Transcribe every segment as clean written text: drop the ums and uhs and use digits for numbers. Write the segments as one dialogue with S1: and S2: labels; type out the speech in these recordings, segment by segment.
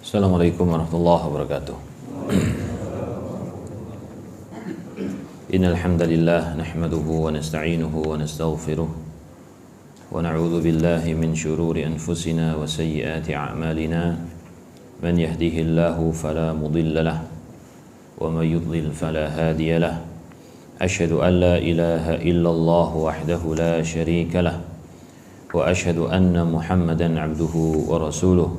S1: Assalamualaikum warahmatullahi wabarakatuh. Innal hamdalillah nahmaduhu wa nasta'inuhu wa nastaghfiruh wa na'udzu billahi min shururi anfusina wa sayyiati a'malina. Man yahdihillahu fala mudilla lahu wa man yudlil fala hadiya lahu. Asyhadu an la ilaha illallah wahdahu la syarika lahu wa asyhadu anna Muhammadan 'abduhu wa rasuluh.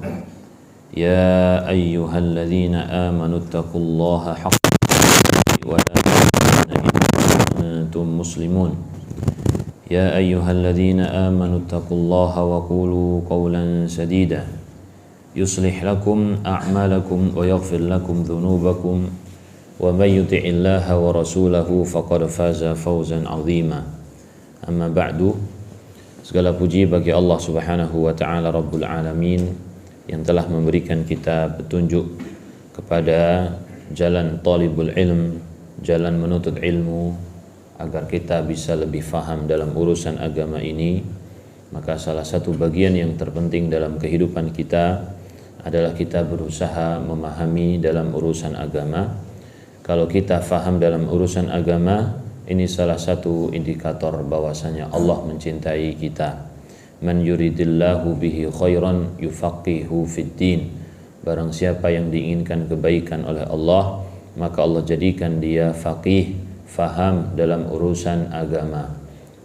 S1: Ya ayyuhalladzina amanu taqullaha haqqa tuqatih wa la tamutunna illa antum muslimun. Ya ayyuhalladzina amanu taqullaha wa qulu qawlan sadida yuslih lakum a'malakum wa yaghfir lakum dhunubakum wa may yuti'illaha wa rasulahu faqad faza fawzan 'azima. Amma ba'du. Segala puji bagi Allah Subhanahu wa taala Rabbul Alamin yang telah memberikan kita petunjuk kepada jalan talibul ilm, jalan menuntut ilmu, agar kita bisa lebih faham dalam urusan agama ini. Maka salah satu bagian yang terpenting dalam kehidupan kita adalah kita berusaha memahami dalam urusan agama. Kalau kita faham dalam urusan agama, ini salah satu indikator bahwasanya Allah mencintai kita. Man yuridillahu bihi khairan yufaqihu fid din. Barang siapa yang diinginkan kebaikan oleh Allah, maka Allah jadikan dia faqih, faham dalam urusan agama,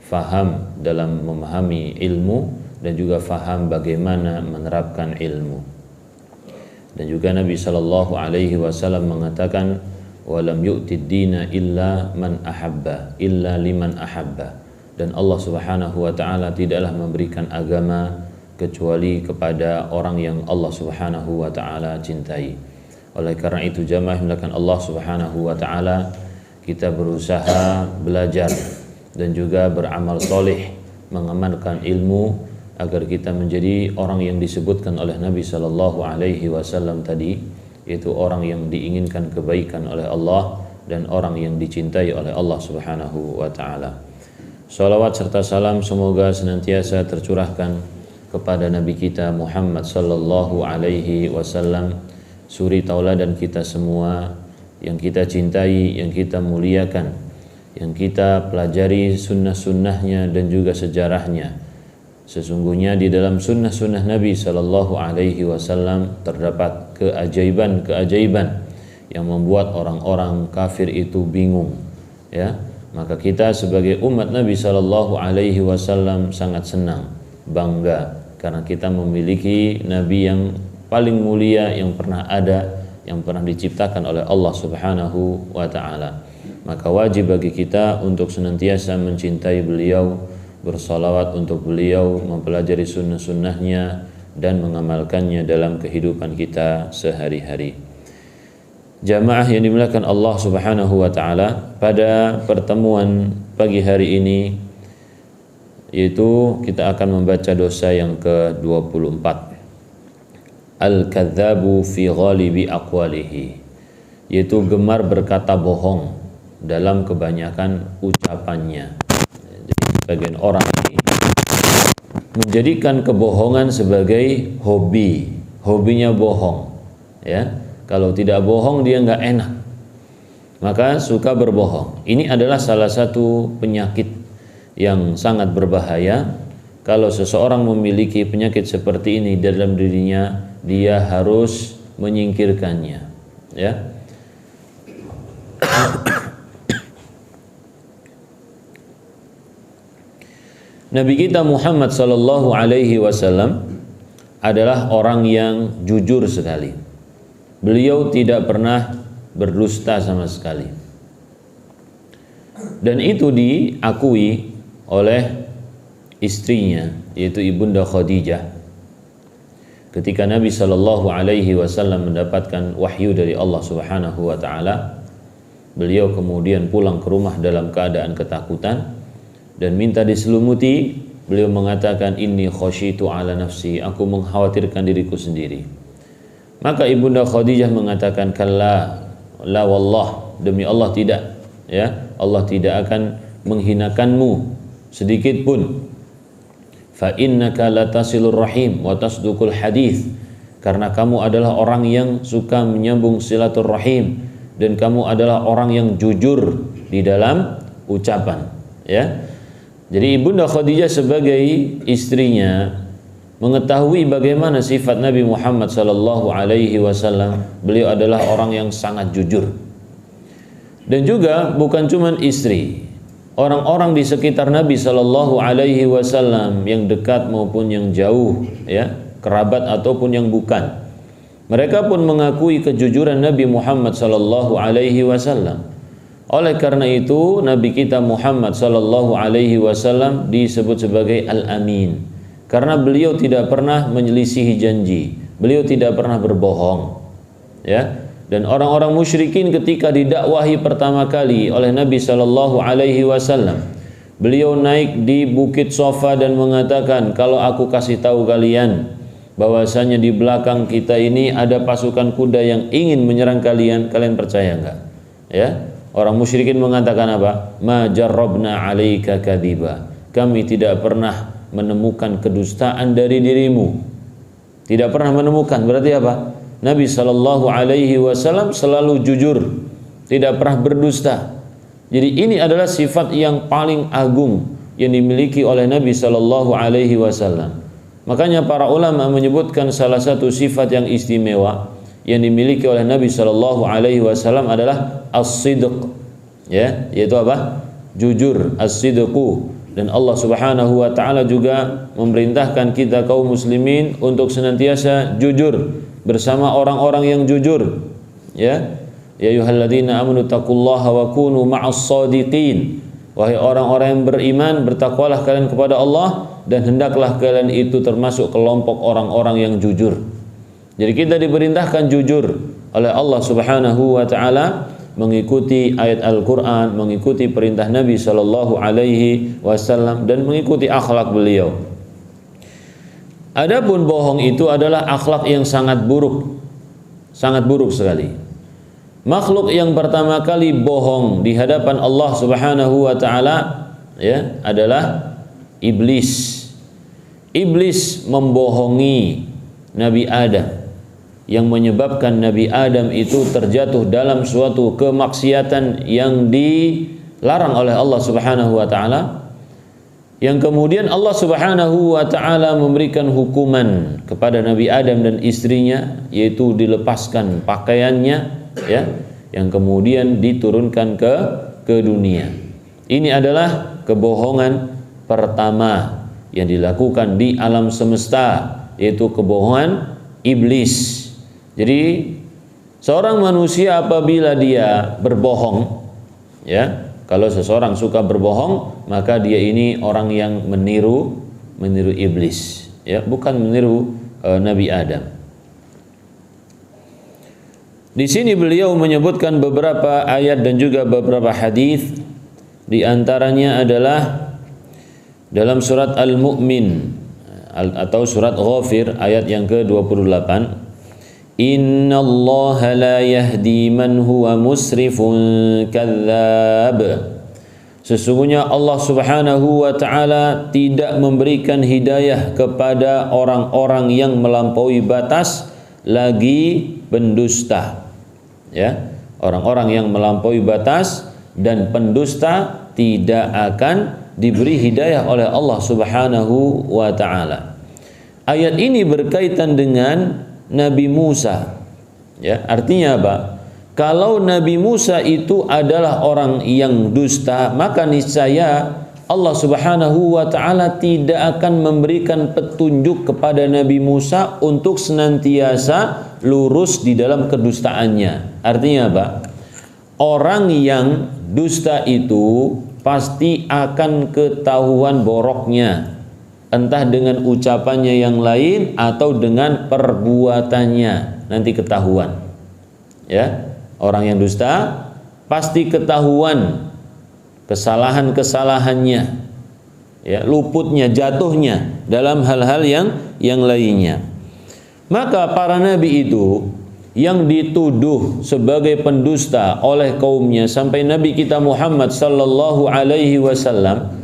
S1: faham dalam memahami ilmu, dan juga faham bagaimana menerapkan ilmu. Dan juga Nabi sallallahu alaihi wasallam mengatakan, walam yu'tid dina illa man ahabba, illa liman ahabba. Dan Allah Subhanahu wa taala tidaklah memberikan agama kecuali kepada orang yang Allah Subhanahu wa taala cintai. Oleh karena itu jamaah melakukan Allah Subhanahu wa taala, kita berusaha belajar dan juga beramal soleh, mengamalkan ilmu agar kita menjadi orang yang disebutkan oleh Nabi sallallahu alaihi wasallam tadi, yaitu orang yang diinginkan kebaikan oleh Allah dan orang yang dicintai oleh Allah Subhanahu wa taala. Salawat serta salam semoga senantiasa tercurahkan kepada Nabi kita Muhammad sallallahu alaihi wasallam, suri tauladan kita semua, yang kita cintai, yang kita muliakan, yang kita pelajari sunnah-sunnahnya dan juga sejarahnya. Sesungguhnya di dalam sunnah-sunnah Nabi sallallahu alaihi wasallam terdapat keajaiban-keajaiban yang membuat orang-orang kafir itu bingung, ya. Maka kita sebagai umat Nabi sallallahu alaihi wasallam sangat senang, bangga karena kita memiliki Nabi yang paling mulia yang pernah ada, yang pernah diciptakan oleh Allah Subhanahu wa taala. Maka wajib bagi kita untuk senantiasa mencintai beliau, bersalawat untuk beliau, mempelajari sunnah-sunnahnya dan mengamalkannya dalam kehidupan kita sehari-hari. Jamaah yang dimuliakan Allah Subhanahu wa taala, pada pertemuan pagi hari ini yaitu kita akan membaca dosa yang ke-24. Al-kadzabu fi ghalibi aqwalihi, yaitu gemar berkata bohong dalam kebanyakan ucapannya. Jadi sebagian orang ini menjadikan kebohongan sebagai hobi, hobinya bohong, ya. Kalau tidak bohong dia nggak enak, maka suka berbohong. Ini adalah salah satu penyakit yang sangat berbahaya. Kalau seseorang memiliki penyakit seperti ini dalam dirinya, dia harus menyingkirkannya, ya. Nabi kita Muhammad sallallahu alaihi wasallam adalah orang yang jujur sekali. Beliau tidak pernah berdusta sama sekali. Dan itu diakui oleh istrinya, yaitu Ibunda Khadijah. Ketika Nabi sallallahu alaihi wasallam mendapatkan wahyu dari Allah Subhanahu wa taala, beliau kemudian pulang ke rumah dalam keadaan ketakutan dan minta diselumuti. Beliau mengatakan, inni khasyitu ala nafsi, aku mengkhawatirkan diriku sendiri. Maka Ibunda Khadijah mengatakan, kalla, la wallah, demi Allah tidak, ya, Allah tidak akan menghinakanmu sedikit pun. Fa innaka latasilur rahim wa tasduqul hadis, karena kamu adalah orang yang suka menyambung silaturrahim dan kamu adalah orang yang jujur di dalam ucapan, ya. Jadi Ibunda Khadijah sebagai istrinya mengetahui bagaimana sifat Nabi Muhammad sallallahu alaihi wasallam. Beliau adalah orang yang sangat jujur. Dan juga bukan cuma istri, orang-orang di sekitar Nabi sallallahu alaihi wasallam yang dekat maupun yang jauh, ya, kerabat ataupun yang bukan, mereka pun mengakui kejujuran Nabi Muhammad sallallahu alaihi wasallam. Oleh karena itu Nabi kita Muhammad sallallahu alaihi wasallam disebut sebagai Al-Amin, karena beliau tidak pernah menyelisihi janji, beliau tidak pernah berbohong, ya. Dan orang-orang musyrikin ketika didakwahi pertama kali oleh Nabi sallallahu alaihi wasallam, beliau naik di Bukit Sofa dan mengatakan, kalau aku kasih tahu kalian bahwasanya di belakang kita ini ada pasukan kuda yang ingin menyerang kalian, kalian percaya enggak? Ya. Orang musyrikin mengatakan apa? Ma jarrabna 'alaika kadziba. Kami tidak pernah menemukan kedustaan dari dirimu. Tidak pernah menemukan, berarti apa? Nabi sallallahu alaihi wasallam selalu jujur, tidak pernah berdusta. Jadi ini adalah sifat yang paling agung yang dimiliki oleh Nabi sallallahu alaihi wasallam. Makanya para ulama menyebutkan salah satu sifat yang istimewa yang dimiliki oleh Nabi sallallahu alaihi wasallam adalah as-sidq, ya, yaitu apa? Jujur, as-sidqu. Dan Allah Subhanahu wa taala juga memerintahkan kita kaum muslimin untuk senantiasa jujur bersama orang-orang yang jujur, ya. Ya ayyuhalladzina amanu taqullaha wa kunu ma'as shadiqin. Wahai orang-orang yang beriman, bertakwalah kalian kepada Allah dan hendaklah kalian itu termasuk kelompok orang-orang yang jujur. Jadi kita diperintahkan jujur oleh Allah Subhanahu wa taala, mengikuti ayat Al-Qur'an, mengikuti perintah Nabi sallallahu alaihi wasallam dan mengikuti akhlak beliau. Adapun bohong itu adalah akhlak yang sangat buruk sekali. Makhluk yang pertama kali bohong di hadapan Allah Subhanahu wa taala, ya, adalah iblis. Iblis membohongi Nabi Adam, yang menyebabkan Nabi Adam itu terjatuh dalam suatu kemaksiatan yang dilarang oleh Allah Subhanahu wa taala, yang kemudian Allah Subhanahu wa taala memberikan hukuman kepada Nabi Adam dan istrinya, yaitu dilepaskan pakaiannya, ya, yang kemudian diturunkan ke dunia. Ini adalah kebohongan pertama yang dilakukan di alam semesta, yaitu kebohongan iblis. Jadi seorang manusia apabila dia berbohong, ya, kalau seseorang suka berbohong, maka dia ini orang yang meniru iblis, ya, bukan meniru Nabi Adam. Di sini beliau menyebutkan beberapa ayat dan juga beberapa hadis. Di antaranya adalah dalam surat Al-Mu'min atau surat Ghafir ayat yang ke-28. Innallaha la yahdi man huwa musrifun kadzdzab. Sesungguhnya Allah Subhanahu wa taala tidak memberikan hidayah kepada orang-orang yang melampaui batas lagi pendusta, ya. Orang-orang yang melampaui batas dan pendusta tidak akan diberi hidayah oleh Allah Subhanahu wa taala. Ayat ini berkaitan dengan Nabi Musa, ya. Artinya apa? Kalau Nabi Musa itu adalah orang yang dusta, maka niscaya Allah Subhanahu wa taala tidak akan memberikan petunjuk kepada Nabi Musa untuk senantiasa lurus di dalam kedustaannya. Artinya apa? Orang yang dusta itu pasti akan ketahuan boroknya, entah dengan ucapannya yang lain atau dengan perbuatannya, nanti ketahuan, ya. Orang yang dusta pasti ketahuan kesalahan-kesalahannya, ya, luputnya, jatuhnya dalam hal-hal yang lainnya. Maka para nabi itu yang dituduh sebagai pendusta oleh kaumnya sampai Nabi kita Muhammad sallallahu alaihi wasallam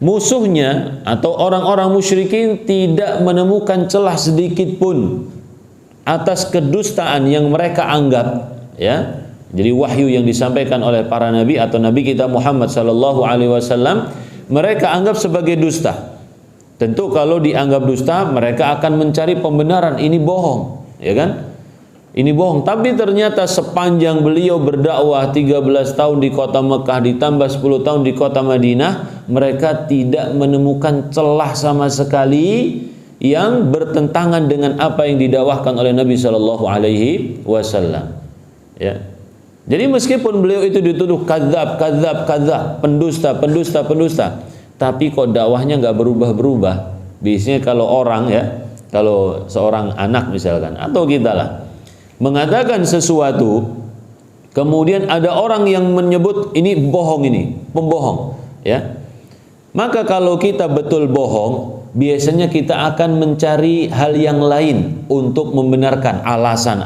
S1: musuhnya atau orang-orang musyrikin tidak menemukan celah sedikit pun atas kedustaan yang mereka anggap, ya. Jadi wahyu yang disampaikan oleh para nabi atau nabi kita Muhammad sallallahu alaihi wasallam mereka anggap sebagai dusta. Tentu kalau dianggap dusta mereka akan mencari pembenaran, ini bohong, ya kan? Ini bohong, tapi ternyata sepanjang beliau berdakwah 13 tahun di kota Mekah ditambah 10 tahun di kota Madinah, mereka tidak menemukan celah sama sekali yang bertentangan dengan apa yang didakwahkan oleh Nabi Shallallahu Alaihi Wasallam. Ya. Jadi meskipun beliau itu dituduh kadzab, pendusta, tapi kok dakwahnya nggak berubah-berubah. Biasanya kalau orang, ya, kalau seorang anak misalkan atau kita lah mengatakan sesuatu, kemudian ada orang yang menyebut ini bohong, ini pembohong, ya. Maka kalau kita betul bohong, biasanya kita akan mencari hal yang lain untuk membenarkan alasan.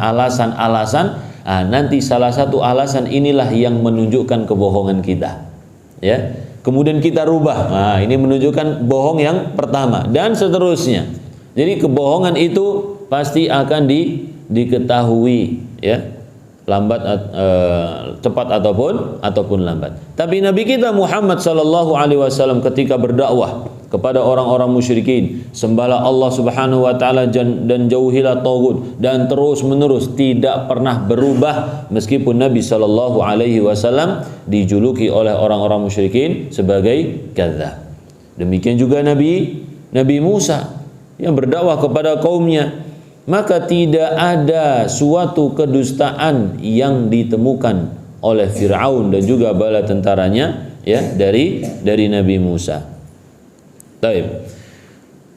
S1: Nanti salah satu alasan inilah yang menunjukkan kebohongan kita, ya. Kemudian kita rubah. Nah, ini menunjukkan bohong yang pertama dan seterusnya. Jadi kebohongan itu pasti akan diketahui, ya, cepat ataupun lambat. Tapi Nabi kita Muhammad sallallahu alaihi wasallam ketika berdakwah kepada orang-orang musyrikin, sembahlah Allah Subhanahu wa taala dan jauhilah tagut, dan terus menerus tidak pernah berubah meskipun Nabi sallallahu alaihi wasallam dijuluki oleh orang-orang musyrikin sebagai kadzdzab. Demikian juga Nabi Musa yang berdakwah kepada kaumnya, maka tidak ada suatu kedustaan yang ditemukan oleh Fir'aun dan juga bala tentaranya, ya, dari Nabi Musa. Baik.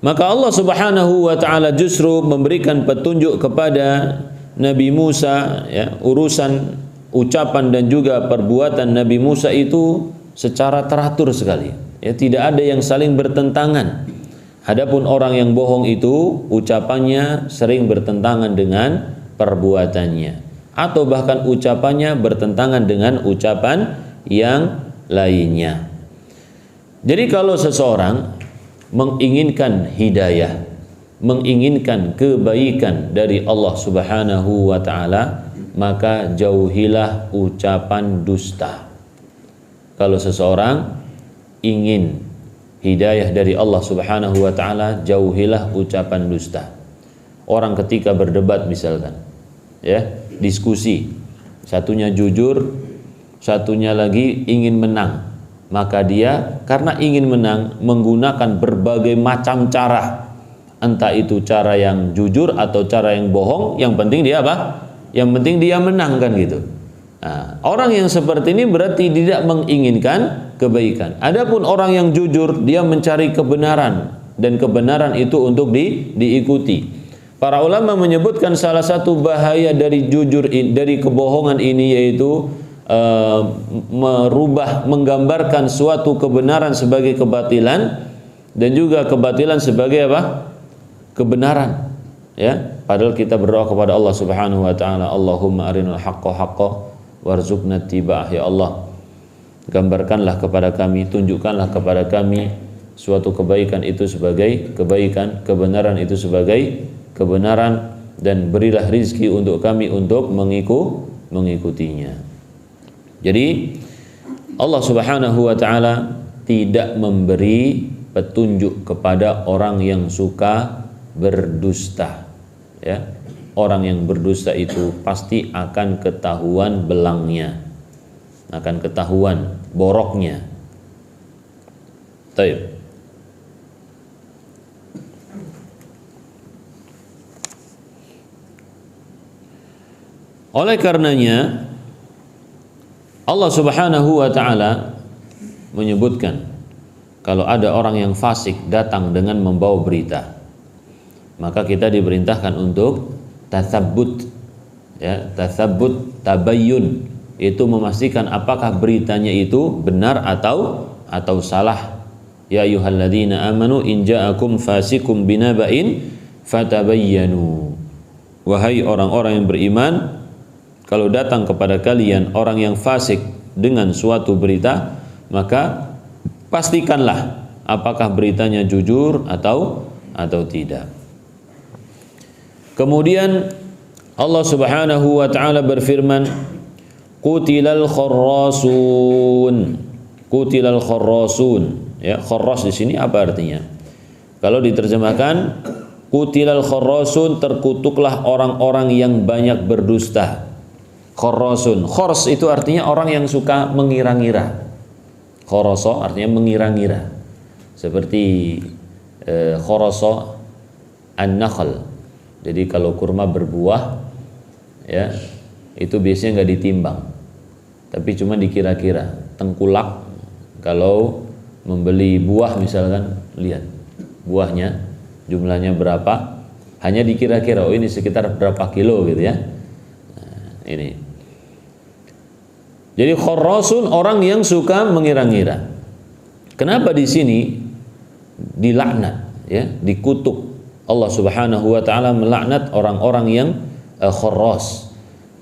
S1: Maka Allah Subhanahu wa taala justru memberikan petunjuk kepada Nabi Musa, ya, urusan ucapan dan juga perbuatan Nabi Musa itu secara teratur sekali, ya, tidak ada yang saling bertentangan. Adapun orang yang bohong itu ucapannya sering bertentangan dengan perbuatannya, atau bahkan ucapannya bertentangan dengan ucapan yang lainnya. Jadi kalau seseorang menginginkan hidayah, menginginkan kebaikan dari Allah Subhanahu wa taala, maka jauhilah ucapan dusta. Kalau seseorang ingin hidayah dari Allah Subhanahu wa taala, jauhilah ucapan dusta. Orang ketika berdebat misalkan, ya, diskusi, satunya jujur, satunya lagi ingin menang, maka dia karena ingin menang menggunakan berbagai macam cara, entah itu cara yang jujur atau cara yang bohong, yang penting dia apa? Yang penting dia menang, kan gitu. Nah, orang yang seperti ini berarti tidak menginginkan kebaikan. Adapun orang yang jujur, dia mencari kebenaran, dan kebenaran itu untuk diikuti. Para ulama menyebutkan salah satu bahaya dari dari kebohongan ini yaitu menggambarkan suatu kebenaran sebagai kebatilan dan juga kebatilan sebagai apa? Kebenaran, ya. Padahal kita berdoa kepada Allah Subhanahu wa taala, Allahumma arinal haqqa haqqa warzuqna ittiba'ah, ya Allah, gambarkanlah kepada kami, tunjukkanlah kepada kami suatu kebaikan itu sebagai kebaikan, kebenaran itu sebagai kebenaran, dan berilah rizki untuk kami untuk mengikutinya. Jadi Allah Subhanahu wa taala tidak memberi petunjuk kepada orang yang suka berdusta, ya. Orang yang berdusta itu pasti akan ketahuan belangnya, akan ketahuan boroknya. Baik. Oleh karenanya Allah Subhanahu wa taala menyebutkan kalau ada orang yang fasik datang dengan membawa berita, maka kita diperintahkan untuk tatsabbut, ya, tatsabbut, tabayyun, itu memastikan apakah beritanya itu benar atau salah. Ya ayyuhalladzina amanu in ja'akum fasikum binaba'in fatabayyanu. Wahai orang-orang yang beriman, kalau datang kepada kalian orang yang fasik dengan suatu berita, maka pastikanlah apakah beritanya jujur atau tidak. Kemudian Allah Subhanahu wa taala berfirman, Qutilal kharrasun. Qutilal kharrasun. Ya, kharras di sini apa artinya? Kalau diterjemahkan, Qutilal kharrasun, terkutuklah orang-orang yang banyak berdusta. Kharrasun. Khors itu artinya orang yang suka mengira-ngira. Khoroso artinya mengira-ngira. Seperti khoroso an-nakhl. Jadi kalau kurma berbuah, ya, itu biasanya nggak ditimbang, tapi cuma dikira-kira. Tengkulak kalau membeli buah misalkan, lihat buahnya jumlahnya berapa, hanya dikira-kira, oh ini sekitar berapa kilo gitu ya. Nah, ini. Jadi khorrasun, orang yang suka mengira-ngira. Kenapa di sini dilaknat, ya, dikutuk? Allah Subhanahu wa taala melaknat orang-orang yang khorras.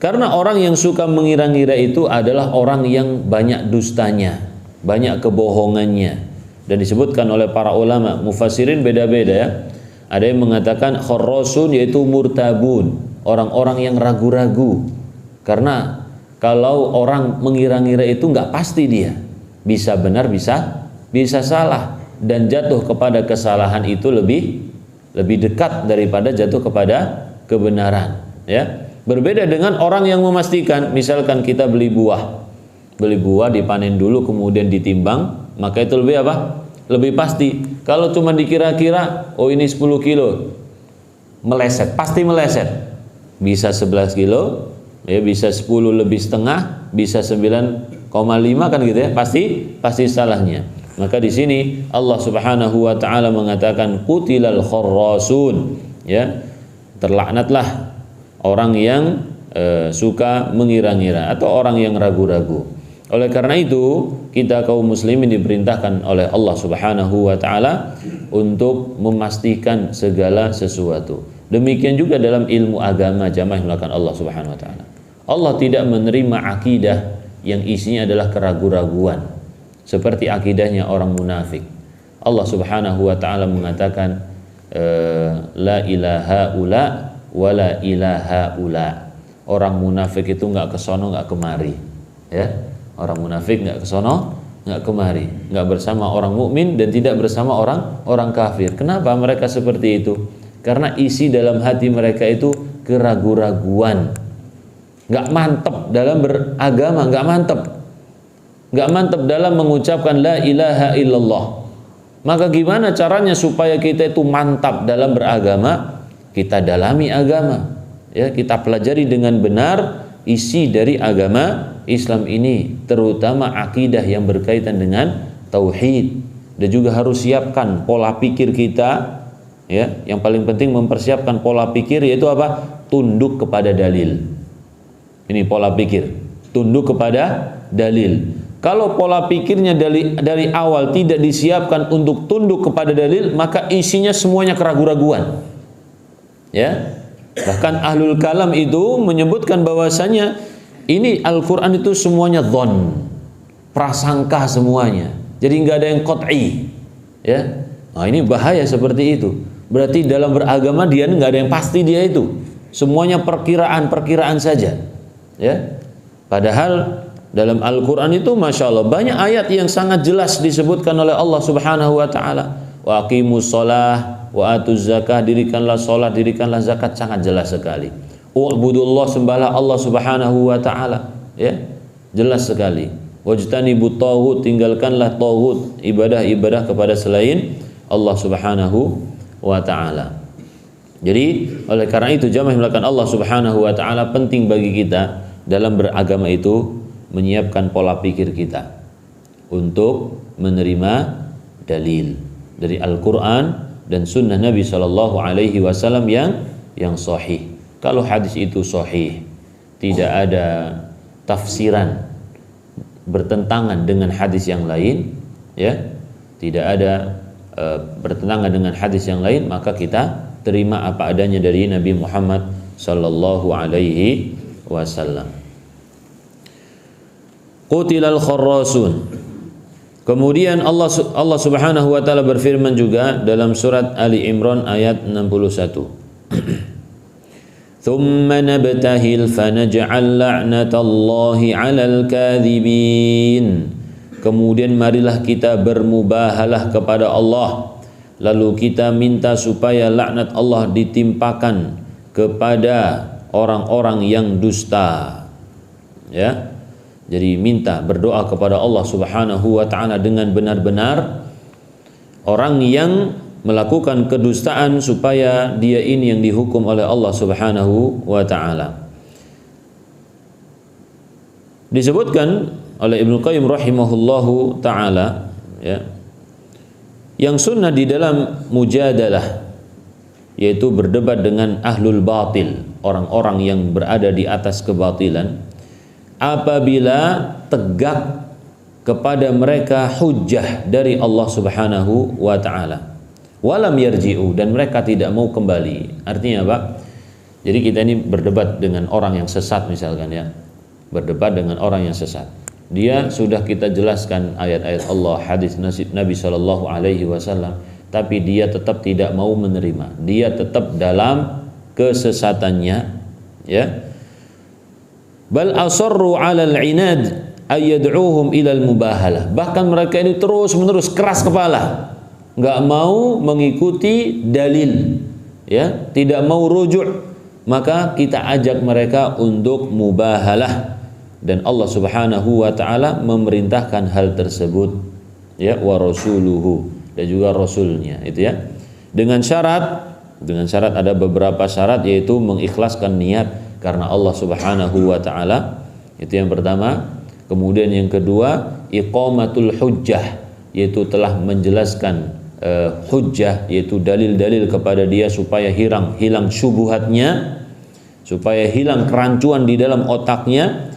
S1: Karena orang yang suka mengira-ngira itu adalah orang yang banyak dustanya, banyak kebohongannya. Dan disebutkan oleh para ulama mufassirin beda-beda, ya. Ada yang mengatakan khorrasun yaitu murtabun, orang-orang yang ragu-ragu. Karena kalau orang mengira-ngira itu nggak pasti dia, bisa benar bisa salah, dan jatuh kepada kesalahan itu lebih dekat daripada jatuh kepada kebenaran, ya. Berbeda dengan orang yang memastikan, misalkan kita beli buah dipanen dulu kemudian ditimbang, maka itu lebih apa? Lebih pasti. Kalau cuma dikira-kira, oh ini 10 kilo, meleset, pasti meleset. Bisa 11 kilo, ya, bisa 10 lebih setengah, bisa 9,5 kan gitu ya, pasti salahnya. Maka di sini Allah Subhanahu wa taala mengatakan qutilal kharrasun, ya, terlaknatlah orang yang suka mengira-ngira atau orang yang ragu-ragu. Oleh karena itu, kita kaum muslimin diperintahkan oleh Allah Subhanahu wa taala untuk memastikan segala sesuatu. Demikian juga dalam ilmu agama, jamaah yang melakukan Allah Subhanahu wa taala. Allah tidak menerima akidah yang isinya adalah keraguan-raguan, seperti akidahnya orang munafik. Allah Subhanahu wa taala mengatakan la ilaha ula wa la ilaha ula. Orang munafik itu enggak ke sono enggak kemari, ya. Orang munafik enggak ke sono enggak kemari, enggak bersama orang mukmin dan tidak bersama orang kafir. Kenapa mereka seperti itu? Karena isi dalam hati mereka itu keraguan-raguan. Enggak mantap dalam beragama, enggak mantap dalam mengucapkan la ilaha illallah. Maka gimana caranya supaya kita itu mantap dalam beragama? Kita dalami agama, ya, kita pelajari dengan benar isi dari agama Islam ini, terutama akidah yang berkaitan dengan tauhid. Dan juga harus siapkan pola pikir kita, ya. Yang paling penting mempersiapkan pola pikir, yaitu apa? Tunduk kepada dalil. Ini pola pikir, tunduk kepada dalil. Kalau pola pikirnya dari awal tidak disiapkan untuk tunduk kepada dalil, maka isinya semuanya keraguan-raguan, ya. Bahkan ahlul kalam itu menyebutkan bahwasanya ini Al-Quran itu semuanya dhon, prasangka semuanya. Jadi nggak ada yang qat'i, ya. Nah, ini bahaya seperti itu. Berarti dalam beragama dia nggak ada yang pasti, dia itu semuanya perkiraan saja, ya. Padahal dalam Al-Quran itu Masya Allah banyak ayat yang sangat jelas disebutkan oleh Allah Subhanahu wa ta'ala. Wa aqimus sholah wa atuz zakah, dirikanlah sholat, dirikanlah zakat, sangat jelas sekali. U'budullah, sembahlah Allah Subhanahu wa ta'ala, ya, jelas sekali. Wajtanibut taghut, tinggalkanlah taghut, ibadah-ibadah kepada selain Allah Subhanahu wa ta'ala. Jadi oleh karena itu jamaah melakukan Allah Subhanahu wa ta'ala, penting bagi kita dalam beragama itu menyiapkan pola pikir kita untuk menerima dalil dari Al-Quran dan Sunnah Nabi Shallallahu Alaihi Wasallam yang sahih. Kalau hadis itu sahih, tidak ada tafsiran bertentangan dengan hadis yang lain, ya, tidak ada bertentangan dengan hadis yang lain, maka kita terima apa adanya dari Nabi Muhammad Shallallahu Alaihi Wasallam. Qutilal kharrasun. Kemudian Allah Subhanahu wa taala berfirman juga dalam surat Ali Imran ayat 61. Thumma nabtahil fanaj'al la'natallahi 'alal kadhibin. Kemudian marilah kita bermubahalah kepada Allah, lalu kita minta supaya laknat Allah ditimpakan kepada orang-orang yang dusta. Ya. Jadi minta, berdoa kepada Allah Subhanahu wa taala dengan benar-benar orang yang melakukan kedustaan supaya dia ini yang dihukum oleh Allah Subhanahu wa taala. Disebutkan oleh Ibnu Qayyim rahimahullahu taala, ya, yang sunnah di dalam mujadalah, yaitu berdebat dengan ahlul batil, orang-orang yang berada di atas kebatilan, apabila tegak kepada mereka hujjah dari Allah Subhanahu wa taala, walam yarji'u, dan mereka tidak mau kembali. Artinya apa? Jadi kita ini berdebat dengan orang yang sesat misalkan, ya. Berdebat dengan orang yang sesat. Dia sudah kita jelaskan ayat-ayat Allah, hadis Nabi sallallahu alaihi wasallam, tapi dia tetap tidak mau menerima. Dia tetap dalam kesesatannya, ya. Bal asarru 'alal 'inad ayyad'uhum ilal mubahalah. Bahkan mereka ini terus-menerus keras kepala, enggak mau mengikuti dalil, ya, tidak mau rujuk. Maka kita ajak mereka untuk mubahalah, dan Allah Subhanahu wa taala memerintahkan hal tersebut, ya, wa rasuluhu, dan juga rasulnya, itu ya. Dengan syarat ada beberapa syarat, yaitu mengikhlaskan niat karena Allah Subhanahu wa taala. Itu yang pertama. Kemudian yang kedua, iqamatul hujjah, yaitu telah menjelaskan hujjah, yaitu dalil-dalil kepada dia supaya hilang syubhatnya, supaya hilang kerancuan di dalam otaknya.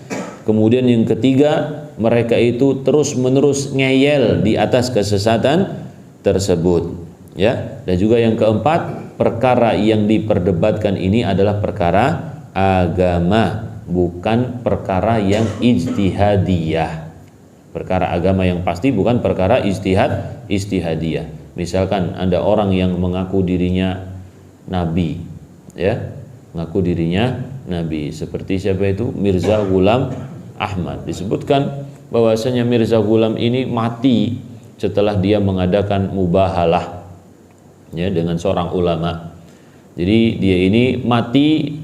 S1: Kemudian yang ketiga, mereka itu terus-menerus ngeyel di atas kesesatan tersebut, ya. Dan juga yang keempat, perkara yang diperdebatkan ini adalah perkara agama, bukan perkara yang ijtihadiyah. Perkara agama yang pasti, bukan perkara ijtihadiyah. Misalkan ada orang yang mengaku dirinya nabi, ya, mengaku dirinya nabi, seperti siapa itu? Mirza Ghulam Ahmad. Disebutkan bahwasanya Mirza Ghulam ini mati setelah dia mengadakan mubahalah, ya, dengan seorang ulama. Jadi dia ini mati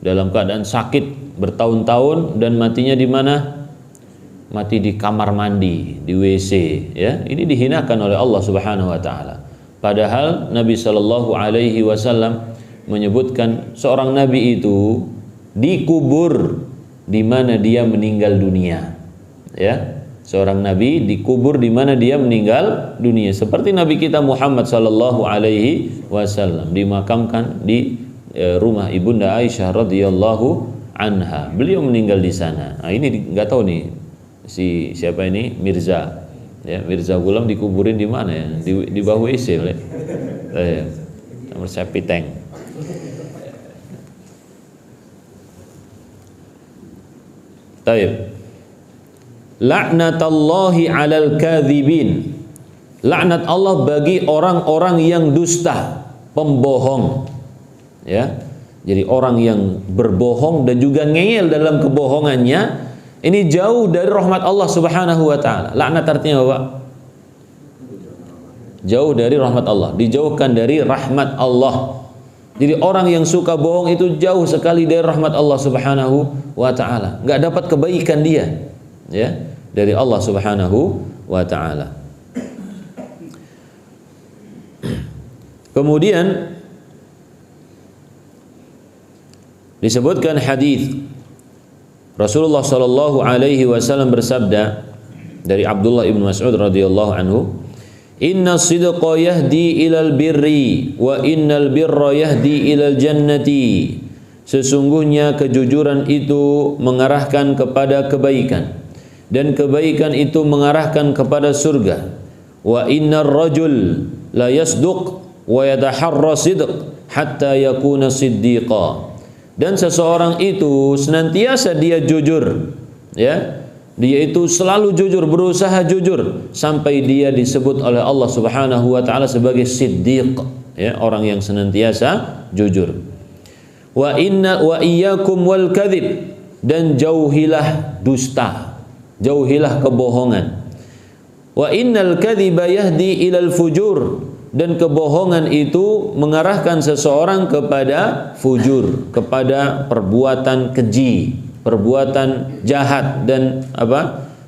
S1: dalam keadaan sakit bertahun-tahun, dan matinya di mana? Mati di kamar mandi, di WC, ya. Ini dihinakan oleh Allah Subhanahu wa taala. Padahal Nabi sallallahu alaihi wasallam menyebutkan seorang nabi itu dikubur di mana dia meninggal dunia, ya. Seorang nabi dikubur di mana dia meninggal dunia, seperti nabi kita Muhammad sallallahu alaihi wasallam dimakamkan di rumah ibunda Aisyah radhiyallahu anha. Beliau meninggal di sana. Nah, ini nggak tahu nih siapa ini, Mirza, ya, Mirza Ghulam dikuburin di mana, ya? Di bawah WC, ya. Nomor sepiteng. Taib. Laknatallahi 'alal kadzibin. Laknat Allah bagi orang-orang yang dusta, pembohong, ya. Jadi orang yang berbohong dan juga ngeyel dalam kebohongannya, ini jauh dari rahmat Allah Subhanahu wa taala. Laknat artinya apa? Jauh dari rahmat Allah, dijauhkan dari rahmat Allah. Jadi orang yang suka bohong itu jauh sekali dari rahmat Allah Subhanahu wa taala. Enggak dapat kebaikan dia, ya, dari Allah Subhanahu wa taala. Kemudian disebutkan hadis Rasulullah sallallahu alaihi wasallam bersabda dari Abdullah ibn Mas'ud radhiyallahu anhu, "Inna sidqa yahdi ilal birri wa innal birra yahdi ilal jannati." Sesungguhnya kejujuran itu mengarahkan kepada kebaikan, dan kebaikan itu mengarahkan kepada surga. Wa innar rajul la yasduq wa yataharra sidq hatta yakuna siddiqa. Dan seseorang itu senantiasa dia jujur, ya, Dia itu selalu jujur, berusaha jujur sampai dia disebut oleh Allah Subhanahu wa taala sebagai siddiq, ya, orang yang senantiasa jujur. Wa iyyakum wal kadzib, dan jauhilah dusta, jauhilah kebohongan. Wa innal kadziba yahdi ilal fujur, dan kebohongan itu mengarahkan seseorang kepada fujur, kepada perbuatan keji, perbuatan jahat dan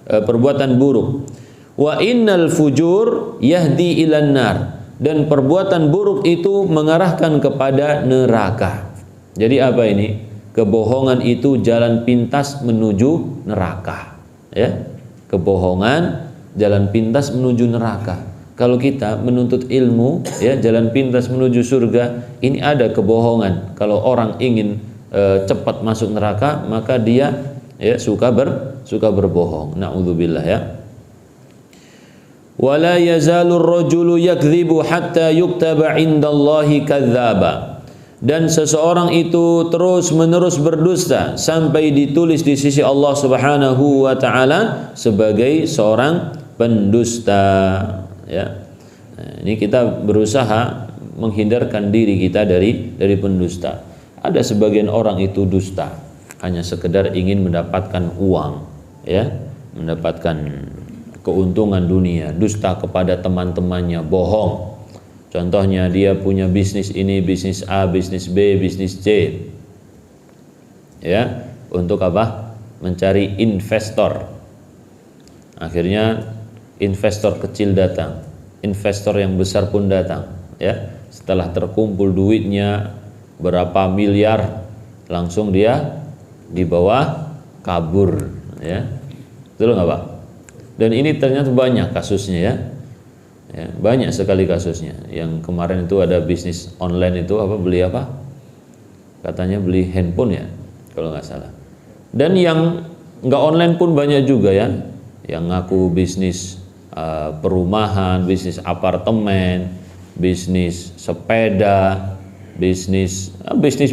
S1: perbuatan buruk. Wa innal fujur yahdi ilan nar, dan perbuatan buruk itu mengarahkan kepada neraka. Jadi apa ini? Kebohongan itu jalan pintas menuju neraka, ya. Kebohongan jalan pintas menuju neraka. Kalau kita menuntut ilmu, ya, jalan pintas menuju surga, ini ada kebohongan. Kalau orang ingin cepat masuk neraka, maka dia, ya, suka berbohong. Na'udzubillah, ya. Wala yazalur rajulu yakdzibu hatta yuktaba indallahi kadzdzaba, dan seseorang itu terus-menerus berdusta sampai ditulis di sisi Allah Subhanahu wa taala sebagai seorang pendusta, ya. Nah, ini kita berusaha menghindarkan diri kita dari pendusta. Ada sebagian orang itu dusta hanya sekedar ingin mendapatkan uang, ya, mendapatkan keuntungan dunia, dusta kepada teman-temannya, bohong. Contohnya dia punya bisnis ini, bisnis A, bisnis B, bisnis C, ya, untuk apa? Mencari investor. Akhirnya investor kecil datang, investor yang besar pun datang, ya. Setelah terkumpul duitnya berapa miliar, langsung dia dibawa kabur, ya. Betul nggak Pak? Dan ini ternyata banyak kasusnya, ya. Ya, banyak sekali kasusnya. Yang kemarin itu ada bisnis online itu beli apa? Katanya beli handphone, ya, kalau nggak salah. Dan yang nggak online pun banyak juga, ya, yang ngaku bisnis perumahan, bisnis apartemen, bisnis sepeda, bisnis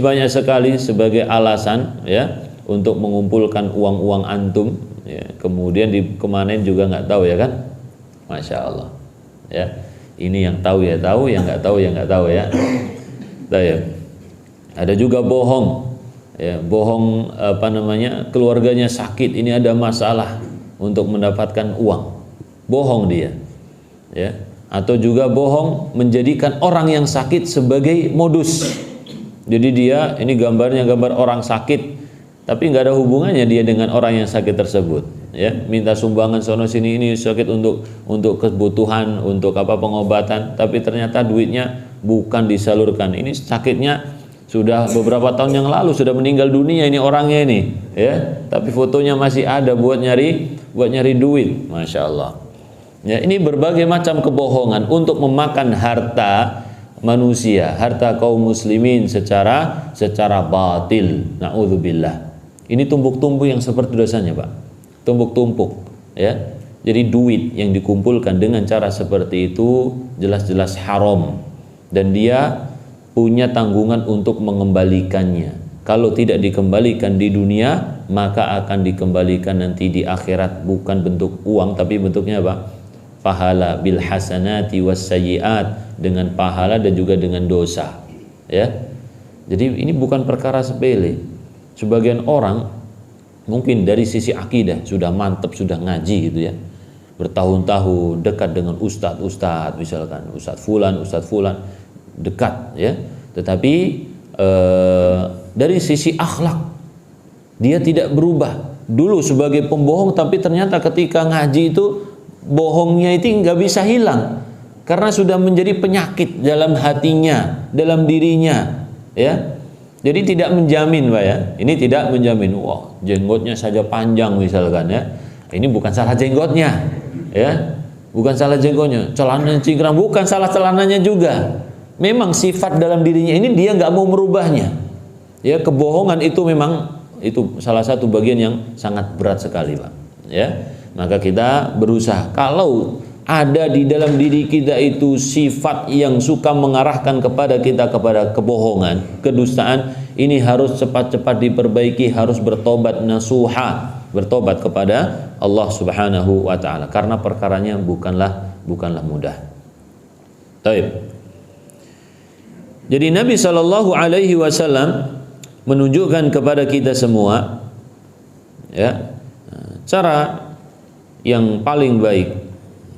S1: banyak sekali sebagai alasan, ya, untuk mengumpulkan uang-uang antum, ya. Kemudian kemarin juga nggak tahu, ya kan? Masya Allah. Ya, ini yang tahu ya tahu, yang nggak tahu ya nggak tahu, ya. Ada juga bohong, ya, bohong keluarganya sakit, ini ada masalah untuk mendapatkan uang, bohong dia, ya. Atau juga bohong menjadikan orang yang sakit sebagai modus. Jadi dia ini gambarnya gambar orang sakit, tapi nggak ada hubungannya dia dengan orang yang sakit tersebut, ya. Minta sumbangan sono sini, ini sakit untuk kebutuhan, untuk pengobatan, tapi ternyata duitnya bukan disalurkan. Ini sakitnya sudah beberapa tahun yang lalu, sudah meninggal dunia ini orangnya ini, ya. Tapi fotonya masih ada buat nyari duit, Masya Allah. Ya, ini berbagai macam kebohongan untuk memakan harta manusia, harta kaum muslimin secara batil. Na'udzubillah. Ini tumpuk-tumpuk yang seperti dosanya, Pak. Tumpuk-tumpuk, ya. Jadi duit yang dikumpulkan dengan cara seperti itu jelas-jelas haram, dan dia punya tanggungan untuk mengembalikannya. Kalau tidak dikembalikan di dunia, maka akan dikembalikan nanti di akhirat, bukan bentuk uang tapi bentuknya apa? Pahala, bil hasanati was sayyiat, dengan pahala dan juga dengan dosa, ya. Jadi ini bukan perkara sepele. Sebagian orang mungkin dari sisi akidah sudah mantap, sudah ngaji gitu, ya, bertahun-tahun dekat dengan ustadz misalkan, ustadz fulan dekat, ya. Tetapi dari sisi akhlak dia tidak berubah. Dulu sebagai pembohong, tapi ternyata ketika ngaji itu bohongnya itu nggak bisa hilang karena sudah menjadi penyakit dalam hatinya, dalam dirinya, ya. Jadi tidak menjamin, Pak, ya. Ini tidak menjamin. Wah, jenggotnya saja panjang misalkan, ya. Ini bukan salah jenggotnya, ya. Bukan salah jenggotnya. Celananya cingkrang, bukan salah celananya juga. Memang sifat dalam dirinya ini dia nggak mau merubahnya. Ya, kebohongan itu memang itu salah satu bagian yang sangat berat sekali, Pak, ya. Maka kita berusaha, kalau ada di dalam diri kita itu sifat yang suka mengarahkan kepada kita kepada kebohongan, kedustaan, ini harus cepat-cepat diperbaiki, harus bertobat nasuha, bertobat kepada Allah Subhanahu wa taala karena perkaranya bukanlah mudah. Baik. Jadi Nabi sallallahu alaihi wasallam menunjukkan kepada kita semua ya cara yang paling baik,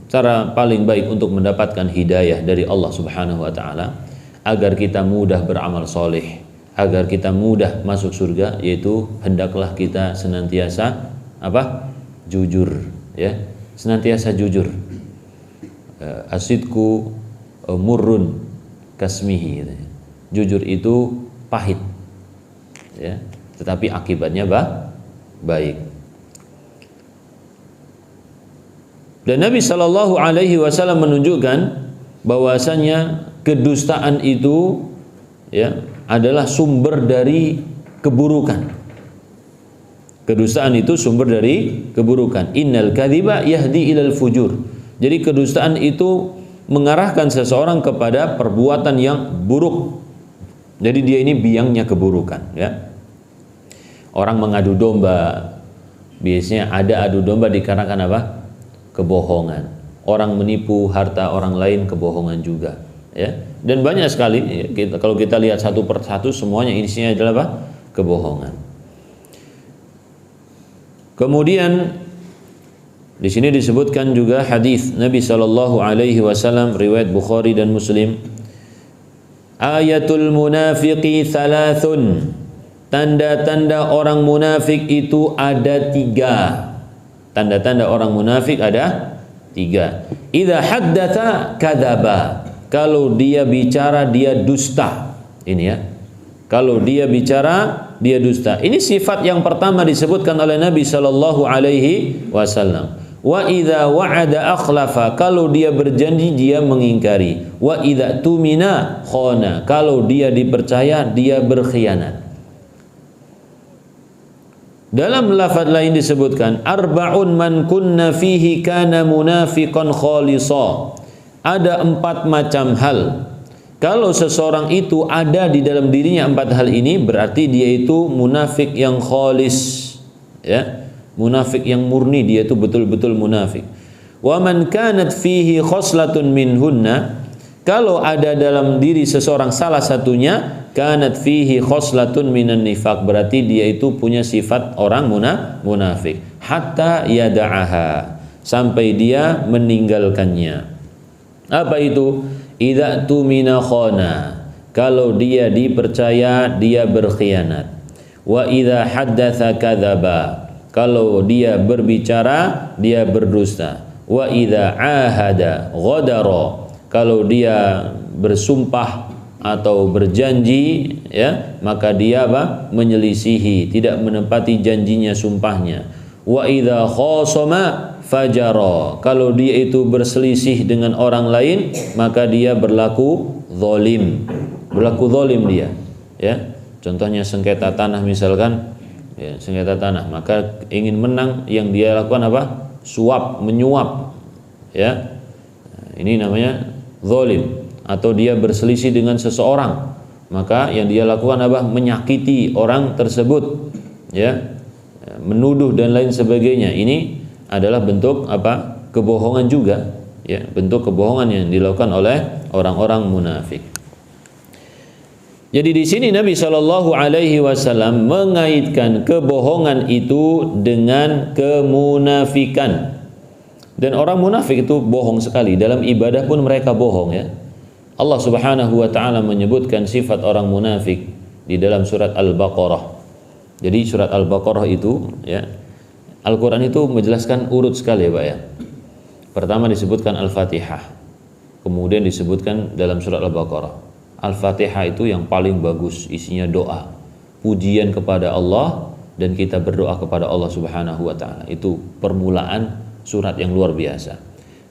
S1: cara paling baik untuk mendapatkan hidayah dari Allah Subhanahu wa taala agar kita mudah beramal soleh, agar kita mudah masuk surga, yaitu hendaklah kita senantiasa jujur, ya, senantiasa jujur. Asidku murrun kasmihi, jujur itu pahit, ya, tetapi akibatnya baik. Dan Nabi Shallallahu Alaihi Wasallam menunjukkan bahwasanya kedustaan itu, ya, adalah sumber dari keburukan. Kedustaan itu sumber dari keburukan. Innal kadhiba yahdi ilal fujur. Jadi kedustaan itu mengarahkan seseorang kepada perbuatan yang buruk. Jadi dia ini biangnya keburukan, ya. Orang mengadu domba, biasanya ada adu domba dikarenakan apa? Kebohongan. Orang menipu harta orang lain, kebohongan juga, ya. Dan banyak sekali, ya, kalau kita lihat satu persatu semuanya isinya adalah apa? Kebohongan. Kemudian di sini disebutkan juga hadis Nabi Shallallahu Alaihi Wasallam riwayat Bukhari dan Muslim. Ayatul munafiqi thalathun. Tanda-tanda orang munafik itu ada 3. Tanda-tanda orang munafik ada 3. Idza haddatsa kadzaba. Kalau dia bicara dia dusta. Ini ya. Kalau dia bicara dia dusta. Ini sifat yang pertama disebutkan oleh Nabi Shallallahu Alaihi Wasallam. Wa idza wa'ada akhlafa. Kalau dia berjanji dia mengingkari. Wa idza tumina khana. Kalau dia dipercaya dia berkhianat. Dalam lafaz lain disebutkan arba'un man kunna fihi kana munafiqan khalisa. Ada 4 macam hal. Kalau seseorang itu ada di dalam dirinya 4 hal ini, berarti dia itu munafik yang khalis, ya, munafik yang murni, dia itu betul-betul munafik. Wa man kanat fihi khoslatun minhunna. Kalau ada dalam diri seseorang salah satunya, kanat fihi khoslatun minan nifaq, berarti dia itu punya sifat orang munafik. Hatta yada'aha, sampai dia meninggalkannya. Apa itu? Idza tumina khana. Kalau dia dipercaya dia berkhianat. Wa idza haddatsa kadzaba. Kalau dia berbicara dia berdusta. Wa idza ahada ghadara. Kalau dia bersumpah atau berjanji, ya, maka dia menyelisihi, tidak menepati janjinya, sumpahnya. Wa idza khasama fajara. Kalau dia itu berselisih dengan orang lain, maka dia berlaku zalim. Berlaku zalim dia, ya. Contohnya sengketa tanah misalkan, ya, sengketa tanah, maka ingin menang, yang dia lakukan apa? Suap, menyuap, ya. Ini namanya zalim. Atau dia berselisih dengan seseorang, maka yang dia lakukan apa? Menyakiti orang tersebut, ya, menuduh dan lain sebagainya. Ini adalah bentuk apa? Kebohongan juga, ya, bentuk kebohongan yang dilakukan oleh orang-orang munafik. Jadi di sini Nabi Shallallahu Alaihi Wasallam mengaitkan kebohongan itu dengan kemunafikan. Dan orang munafik itu bohong sekali, dalam ibadah pun mereka bohong, ya. Allah Subhanahu wa taala menyebutkan sifat orang munafik di dalam surat Al-Baqarah. Jadi surat Al-Baqarah itu, ya, Al-Quran itu menjelaskan urut sekali, ya Pak, ya. Pertama disebutkan Al-Fatihah, kemudian disebutkan dalam surat Al-Baqarah. Al-Fatihah itu yang paling bagus, isinya doa, pujian kepada Allah, dan kita berdoa kepada Allah Subhanahu wa taala. Itu permulaan surat yang luar biasa.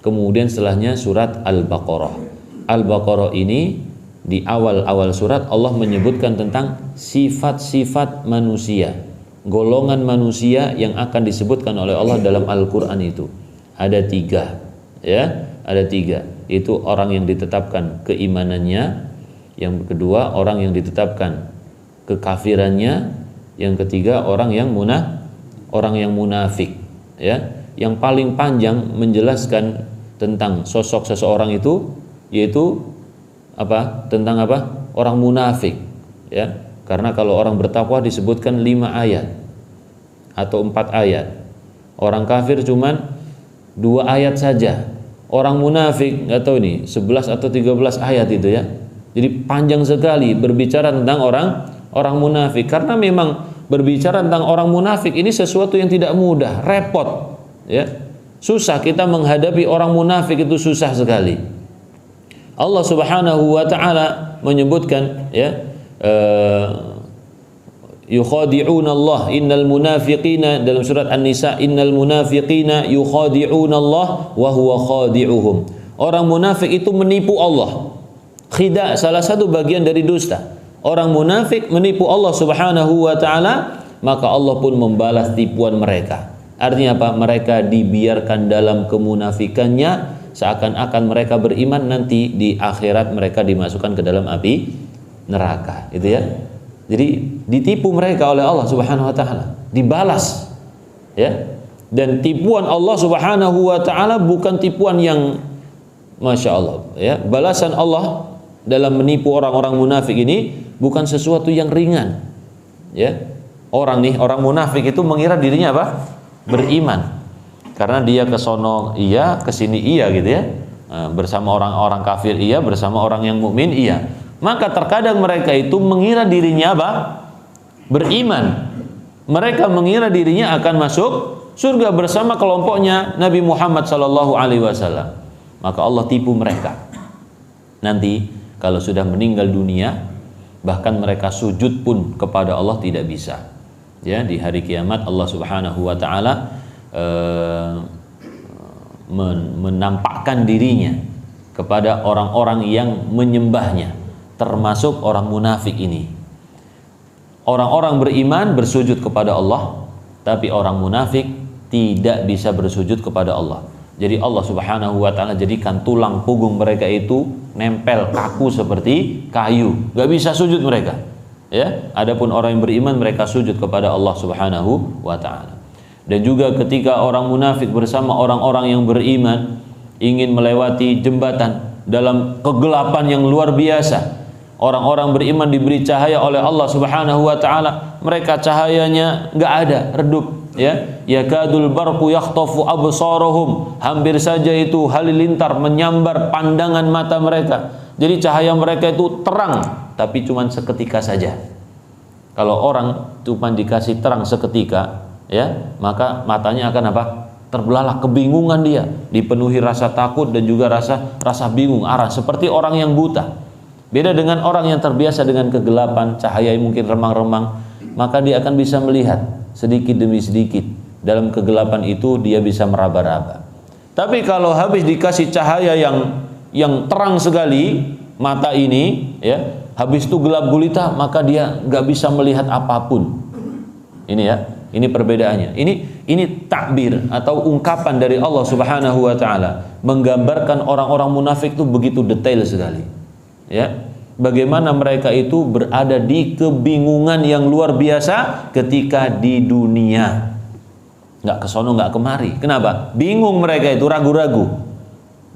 S1: Kemudian setelahnya surat Al-Baqarah. Al-Baqarah ini di awal-awal surat Allah menyebutkan tentang sifat-sifat manusia, golongan manusia yang akan disebutkan oleh Allah dalam Al-Quran itu. Ada 3, ya, ada 3. Itu orang yang ditetapkan keimanannya, yang kedua orang yang ditetapkan kekafirannya, yang ketiga orang yang orang yang munafik, ya. Yang paling panjang menjelaskan tentang sosok seseorang itu yaitu apa? Tentang apa? Orang munafik, ya. Karena kalau orang bertakwa disebutkan 5 ayat atau 4 ayat. Orang kafir cuman 2 ayat saja. Orang munafik nggak tahu nih 11 atau 13 ayat itu, ya. Jadi panjang sekali berbicara tentang orang munafik, karena memang berbicara tentang orang munafik ini sesuatu yang tidak mudah, repot, ya. Susah kita menghadapi orang munafik, itu susah sekali. Allah Subhanahu wa taala menyebutkan, ya, yukhadi'una Allah innal munafiqina, dalam surat An-Nisa, innal munafiqina yukhadi'una Allah wa huwa khadi'uhum. Orang munafik itu menipu Allah. Khida' salah satu bagian dari dusta. Orang munafik menipu Allah Subhanahu wa taala, maka Allah pun membalas tipuan mereka. Artinya apa? Mereka dibiarkan dalam kemunafikannya, seakan-akan mereka beriman, nanti di akhirat mereka dimasukkan ke dalam api neraka, itu ya. Jadi ditipu mereka oleh Allah Subhanahu wa taala, dibalas, ya. Dan tipuan Allah Subhanahu wa taala bukan tipuan yang Masya Allah, ya. Balasan Allah dalam menipu orang-orang munafik ini bukan sesuatu yang ringan, ya. Orang munafik itu mengira dirinya apa? Beriman, karena dia ke sono iya, ke sini iya, gitu ya. Bersama orang-orang kafir iya, bersama orang yang mukmin iya. Maka terkadang mereka itu mengira dirinya apa? Beriman. Mereka mengira dirinya akan masuk surga bersama kelompoknya Nabi Muhammad SAW. Maka Allah tipu mereka. Nanti kalau sudah meninggal dunia, bahkan mereka sujud pun kepada Allah tidak bisa. Ya, di hari kiamat Allah Subhanahu wa taala menampakkan dirinya kepada orang-orang yang menyembahnya, termasuk orang munafik ini. Orang-orang beriman bersujud kepada Allah, tapi orang munafik tidak bisa bersujud kepada Allah. Jadi Allah Subhanahu wa taala jadikan tulang punggung mereka itu nempel kaku seperti kayu, gak bisa sujud mereka, ya. Adapun orang yang beriman, mereka sujud kepada Allah Subhanahu wa taala. Dan juga ketika orang munafik bersama orang-orang yang beriman ingin melewati jembatan dalam kegelapan yang luar biasa, orang-orang beriman diberi cahaya oleh Allah Subhanahu wa taala, mereka cahayanya nggak ada, redup, ya. Yakadul barqu yakhtafu absarahum, hampir saja itu halilintar menyambar pandangan mata mereka. Jadi cahaya mereka itu terang, tapi cuma seketika saja. Kalau orang cuma dikasih terang seketika, ya, maka matanya akan apa? Terbelalak, kebingungan dia, dipenuhi rasa takut dan juga rasa bingung arah, seperti orang yang buta. Beda dengan orang yang terbiasa dengan kegelapan, cahaya mungkin remang-remang, maka dia akan bisa melihat sedikit demi sedikit. Dalam kegelapan itu dia bisa meraba-raba. Tapi kalau habis dikasih cahaya yang terang sekali, mata ini, ya, habis itu gelap gulita, maka dia nggak bisa melihat apapun. Ini, ya, ini perbedaannya. Ini takbir atau ungkapan dari Allah Subhanahu wa taala menggambarkan orang-orang munafik itu begitu detail sekali. Ya, bagaimana mereka itu berada di kebingungan yang luar biasa ketika di dunia, nggak kesono nggak kemari. Kenapa? Bingung mereka itu, ragu-ragu.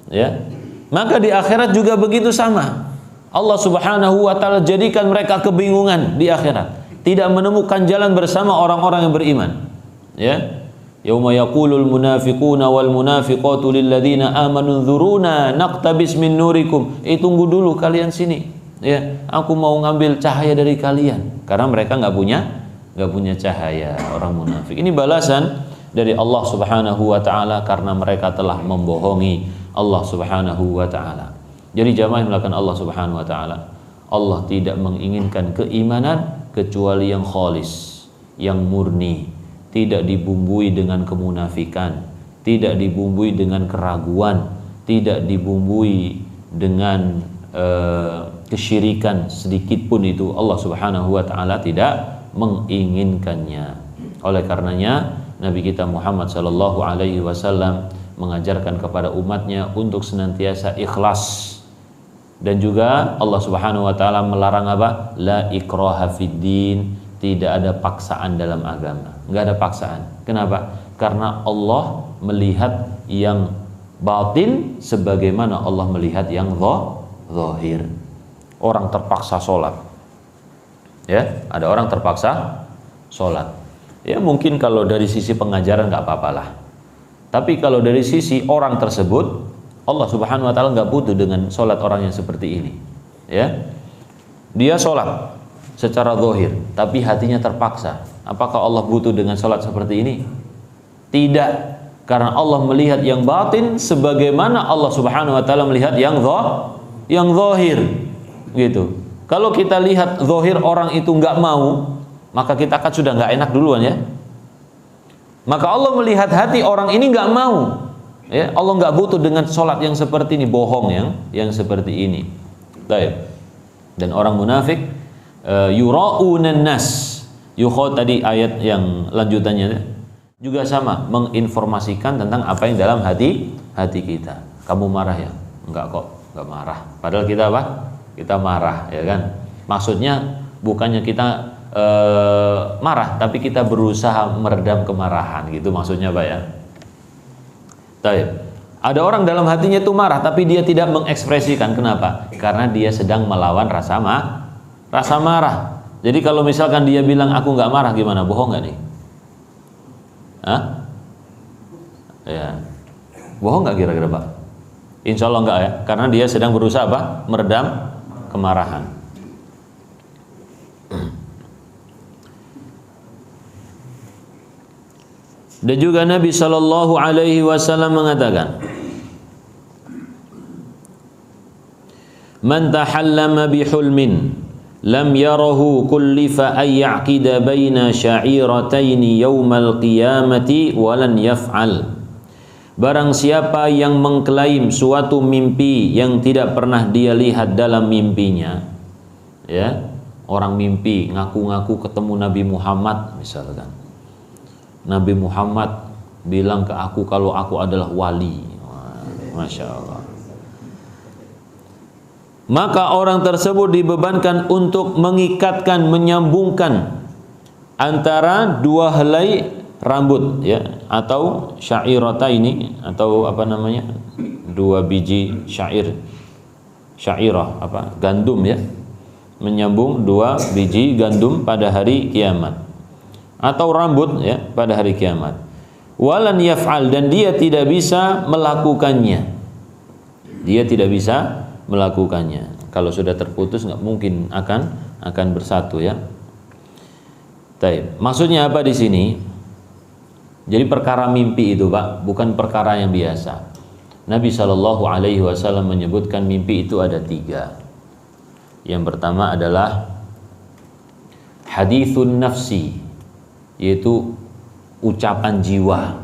S1: Ya, maka di akhirat juga begitu sama. Allah Subhanahu wa taala jadikan mereka kebingungan di akhirat, tidak menemukan jalan bersama orang-orang yang beriman. Ya, yauma yaqulul munafiquna wal munafiqatu lil ladzina amanu dzuruna naqtabis min nurikum. Tunggu dulu kalian sini, ya, aku mau ngambil cahaya dari kalian, karena mereka nggak punya cahaya, orang munafik. Ini balasan dari Allah Subhanahu wa taala karena mereka telah membohongi Allah Subhanahu wa taala. Jadi jamaah yang melakukan Allah Subhanahu wa taala, Allah tidak menginginkan keimanan kecuali yang khalis, yang murni, tidak dibumbui dengan kemunafikan, tidak dibumbui dengan keraguan, tidak dibumbui dengan kesyirikan sedikit pun. Itu Allah Subhanahu wa taala tidak menginginkannya. Oleh karenanya Nabi kita Muhammad sallallahu alaihi wasallam mengajarkan kepada umatnya untuk senantiasa ikhlas. Dan juga Allah Subhanahu wa taala melarang apa? La ikraha fid din, Tidak ada paksaan dalam agama. Nggak ada paksaan. Kenapa? Karena Allah melihat yang batin sebagaimana Allah melihat yang zahir. Orang terpaksa sholat, ya, ada orang terpaksa sholat. Ya mungkin kalau dari sisi pengajaran nggak apa-apalah. Tapi kalau dari sisi orang tersebut, Allah Subhanahu Wa Taala nggak butuh dengan sholat orang yang seperti ini. Ya, dia sholat secara zahir, tapi hatinya terpaksa. Apakah Allah butuh dengan sholat seperti ini? Tidak, karena Allah melihat yang batin sebagaimana Allah Subhanahu Wa Taala melihat yang zahir, gitu. Kalau kita lihat zahir orang itu nggak mau, maka kita kan sudah nggak enak duluan ya. Maka Allah melihat hati orang ini nggak mau, ya. Allah nggak butuh dengan sholat yang seperti ini, bohong yang seperti ini. Baik. Dan orang munafik yura'unan nas, yukhot tadi ayat yang lanjutannya juga sama, menginformasikan tentang apa yang dalam hati kita. Kamu marah ya? Enggak kok, enggak marah. Padahal kita apa? Kita marah, ya kan? Maksudnya bukannya kita marah, tapi kita berusaha meredam kemarahan, gitu maksudnya Pak ya. Baik. Ada orang dalam hatinya itu marah, tapi dia tidak mengekspresikan. Kenapa? Karena dia sedang melawan rasa marah. Jadi kalau misalkan dia bilang aku nggak marah, gimana? Bohong nggak nih? Hah? Ya, bohong nggak kira-kira Pak? Insya Allah nggak ya, karena dia sedang berusaha apa? Meredam kemarahan. Dan juga Nabi Shallallahu Alaihi Wasallam mengatakan, man tahallama bihulmin lam yarahu kullifa ay ya'qida baina sya'irataini yaumal qiyamati walan yaf'al. Barang siapa yang mengklaim suatu mimpi yang tidak pernah dia lihat dalam mimpinya, ya, orang mimpi ngaku-ngaku ketemu Nabi Muhammad misalkan. Nabi Muhammad bilang ke aku kalau aku adalah wali. Masya Allah. Maka orang tersebut dibebankan untuk mengikatkan, menyambungkan antara dua helai rambut, ya, atau syairata ini, atau apa namanya, dua biji syairah, apa, gandum, ya, menyambung dua biji gandum pada hari kiamat, atau rambut, ya, pada hari kiamat. Walan yaf'al, dan dia tidak bisa melakukannya. Dia tidak bisa melakukannya. Kalau sudah terputus nggak mungkin akan bersatu, ya. Taib. Maksudnya apa di sini? Jadi perkara mimpi itu Pak bukan perkara yang biasa. Nabi Shallallahu Alaihi Wasallam menyebutkan mimpi itu ada 3. Yang pertama adalah hadithun nafsi, yaitu ucapan jiwa.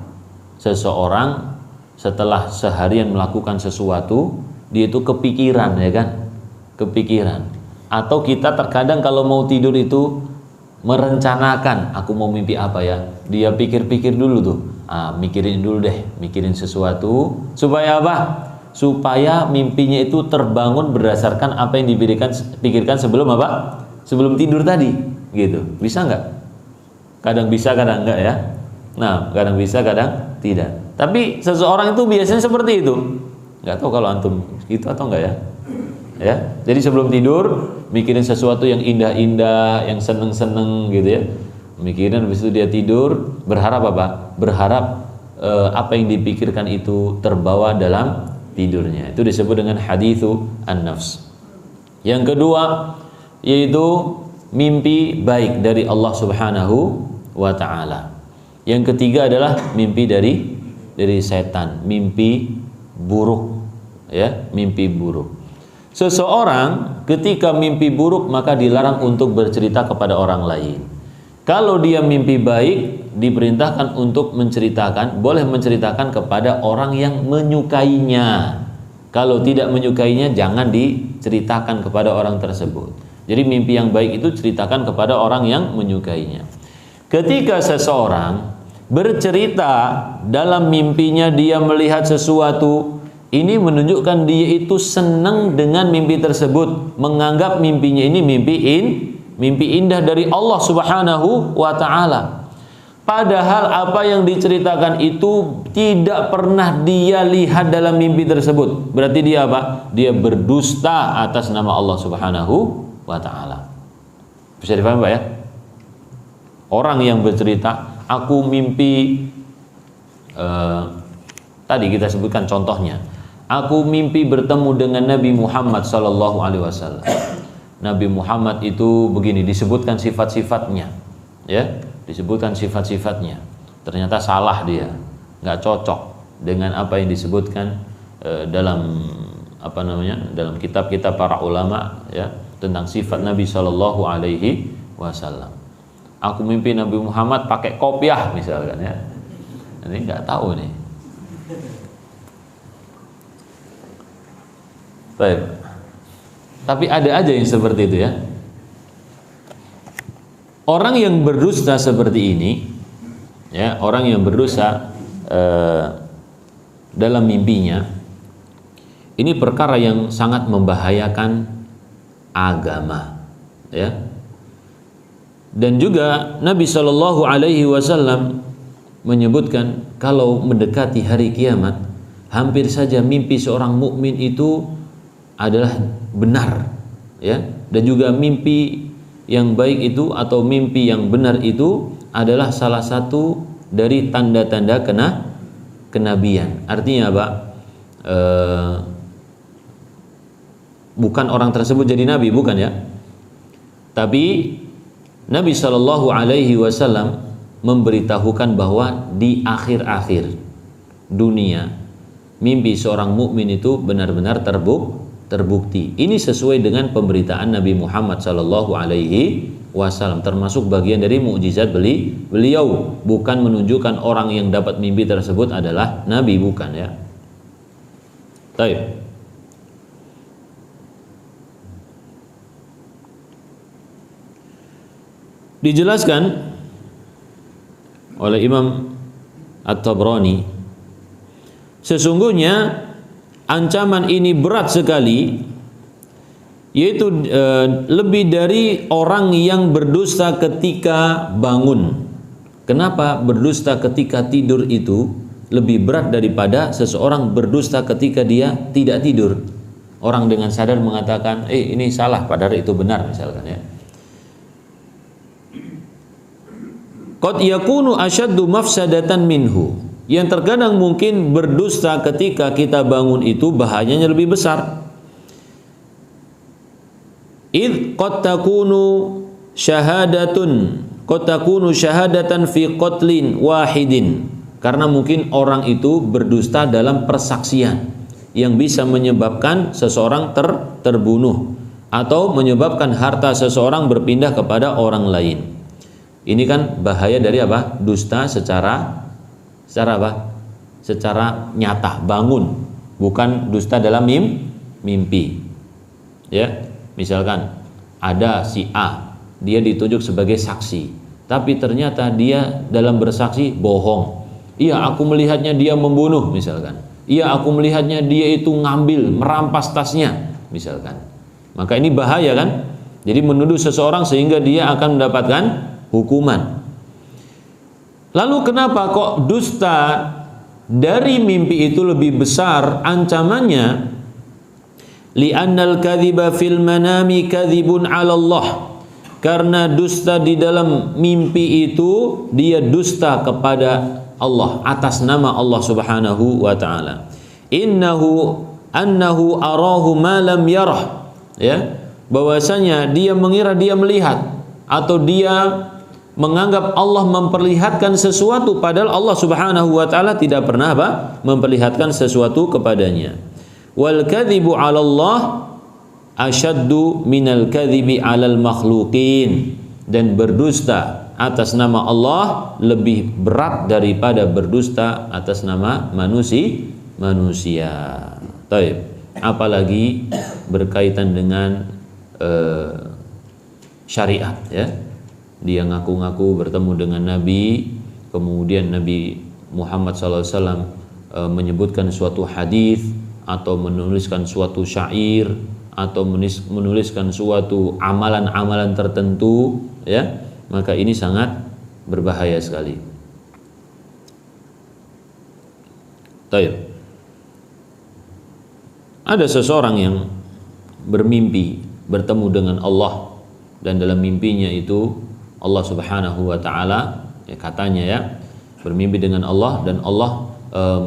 S1: Seseorang setelah seharian melakukan sesuatu, dia itu kepikiran, ya kan? Kepikiran. Atau kita terkadang kalau mau tidur itu merencanakan, aku mau mimpi apa ya? Dia pikir-pikir dulu tuh. Mikirin dulu deh, mikirin sesuatu supaya apa? Supaya mimpinya itu terbangun berdasarkan apa yang dipikirkan sebelum apa? Sebelum tidur tadi, gitu. Bisa nggak? Kadang bisa, kadang enggak, ya. Nah, kadang bisa, kadang tidak. Tapi seseorang itu biasanya seperti itu. Nggak tahu kalau antum gitu atau enggak, ya. Ya, jadi sebelum tidur mikirin sesuatu yang indah-indah, yang seneng-seneng, gitu ya. Mikirin, habis itu dia tidur, berharap apa? Berharap apa yang dipikirkan itu terbawa dalam tidurnya. Itu disebut dengan hadithu an-nafs. Yang kedua yaitu mimpi baik dari Allah Subhanahu wa taala. Yang ketiga adalah mimpi dari setan, mimpi buruk, ya, mimpi buruk. Seseorang ketika mimpi buruk maka dilarang untuk bercerita kepada orang lain. Kalau dia mimpi baik, diperintahkan untuk menceritakan, boleh menceritakan kepada orang yang menyukainya. Kalau tidak menyukainya, jangan diceritakan kepada orang tersebut. Jadi mimpi yang baik itu ceritakan kepada orang yang menyukainya. Ketika seseorang bercerita dalam mimpinya dia melihat sesuatu, ini menunjukkan dia itu senang dengan mimpi tersebut, menganggap mimpinya ini mimpi indah dari Allah Subhanahu wa taala. Padahal apa yang diceritakan itu tidak pernah dia lihat dalam mimpi tersebut. Berarti dia apa? Dia berdusta atas nama Allah Subhanahu wa taala. Bisa dipahami Pak ya? Orang yang bercerita, aku mimpi tadi kita sebutkan contohnya. Aku mimpi bertemu dengan Nabi Muhammad sallallahu alaihi wasallam. Nabi Muhammad itu begini, disebutkan sifat-sifatnya, ya, disebutkan sifat-sifatnya. Ternyata salah dia, nggak cocok dengan apa yang disebutkan dalam dalam kitab-kitab para ulama, ya, tentang sifat Nabi sallallahu alaihi wasallam. Aku mimpi Nabi Muhammad pakai kopiah misalkan, ya. Ini nggak tahu nih. Baik. Tapi ada aja yang seperti itu, ya. Orang yang berdusta seperti ini, ya, orang yang berdosa dalam mimpinya, ini perkara yang sangat membahayakan agama, ya. Dan juga Nabi Shallallahu Alaihi Wasallam menyebutkan kalau mendekati hari kiamat, hampir saja mimpi seorang mukmin itu adalah benar, ya. Dan juga mimpi yang baik itu atau mimpi yang benar itu adalah salah satu dari tanda-tanda kenabian. Artinya apa? Bukan orang tersebut jadi nabi, bukan, ya. Tapi Nabi Shallallahu Alaihi Wasallam memberitahukan bahwa di akhir-akhir dunia mimpi seorang mukmin itu benar-benar terbukti. Ini sesuai dengan pemberitaan Nabi Muhammad Shallallahu Alaihi Wasallam, termasuk bagian dari mukjizat beliau. Bukan menunjukkan orang yang dapat mimpi tersebut adalah nabi, bukan, ya. Baik. Dijelaskan oleh Imam At-Tabrani, sesungguhnya ancaman ini berat sekali, yaitu lebih dari orang yang berdusta ketika bangun. Kenapa berdusta ketika tidur itu lebih berat daripada seseorang berdusta ketika dia tidak tidur? Orang dengan sadar mengatakan, ini salah, padahal itu benar, misalkan, ya. Qad yakunu asyaddu mafsadatan minhu. Yang terkadang mungkin berdusta ketika kita bangun itu bahayanya lebih besar. Id qad takunu syahadatan fi qatlin wahidin. Karena mungkin orang itu berdusta dalam persaksian yang bisa menyebabkan seseorang terbunuh atau menyebabkan harta seseorang berpindah kepada orang lain. Ini kan bahaya dari apa? Dusta secara apa? Secara nyata, bangun, bukan dusta dalam mimpi. Ya, misalkan ada si A, dia ditunjuk sebagai saksi, tapi ternyata dia dalam bersaksi bohong. Iya, aku melihatnya dia membunuh, misalkan. Iya, aku melihatnya dia itu ngambil, merampas tasnya, misalkan. Maka ini bahaya, kan? Jadi menuduh seseorang sehingga dia akan mendapatkan hukuman. Lalu kenapa kok dusta dari mimpi itu lebih besar ancamannya? Li'annal kadhiba fil manami kadhibun 'ala Allah. Karena dusta di dalam mimpi itu dia dusta kepada Allah atas nama Allah Subhanahu wa taala. Annahu arahu ma lam yarah, ya, bahwasanya dia mengira dia melihat atau dia menganggap Allah memperlihatkan sesuatu padahal Allah Subhanahu wa taala tidak pernah apa? Memperlihatkan sesuatu kepadanya. Wal kadhibu 'ala Allah asyaddu minal kadhibi 'alal makhluqin. Dan berdusta atas nama Allah lebih berat daripada berdusta atas nama manusia. Taib. Apalagi berkaitan dengan syariat, ya. Dia ngaku-ngaku bertemu dengan Nabi, kemudian Nabi Muhammad SAW menyebutkan suatu hadis atau menuliskan suatu syair, atau menuliskan suatu amalan-amalan tertentu, ya, maka ini sangat berbahaya sekali. Taib. Ada seseorang yang bermimpi bertemu dengan Allah, dan dalam mimpinya itu Allah Subhanahu wa taala, ya, katanya ya, bermimpi dengan Allah dan Allah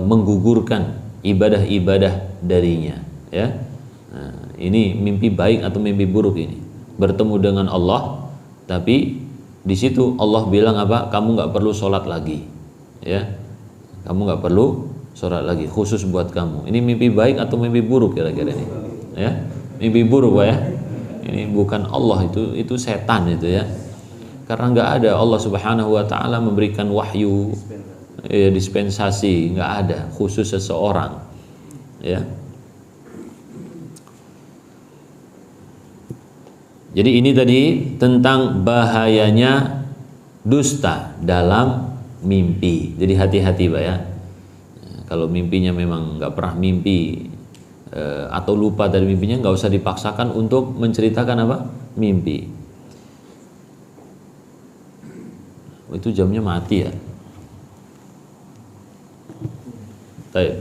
S1: menggugurkan ibadah-ibadah darinya, ya. Nah, ini mimpi baik atau mimpi buruk ini? Bertemu dengan Allah, tapi di situ Allah bilang apa? Kamu nggak perlu sholat lagi, ya. Kamu nggak perlu sholat lagi, khusus buat kamu. Ini mimpi baik atau mimpi buruk kira-kira ini? Ya, mimpi buruk, Pak, ya. Ini bukan Allah, itu setan itu, ya. Karena nggak ada Allah Subhanahu wa taala memberikan wahyu, ya, dispensasi, nggak ada khusus seseorang, ya. Jadi ini tadi tentang bahayanya dusta dalam mimpi. Jadi hati-hati, Pak, ya. Kalau mimpinya memang nggak pernah mimpi atau lupa dari mimpinya, nggak usah dipaksakan untuk menceritakan apa? Mimpi. Itu jamnya mati, ya. Baik.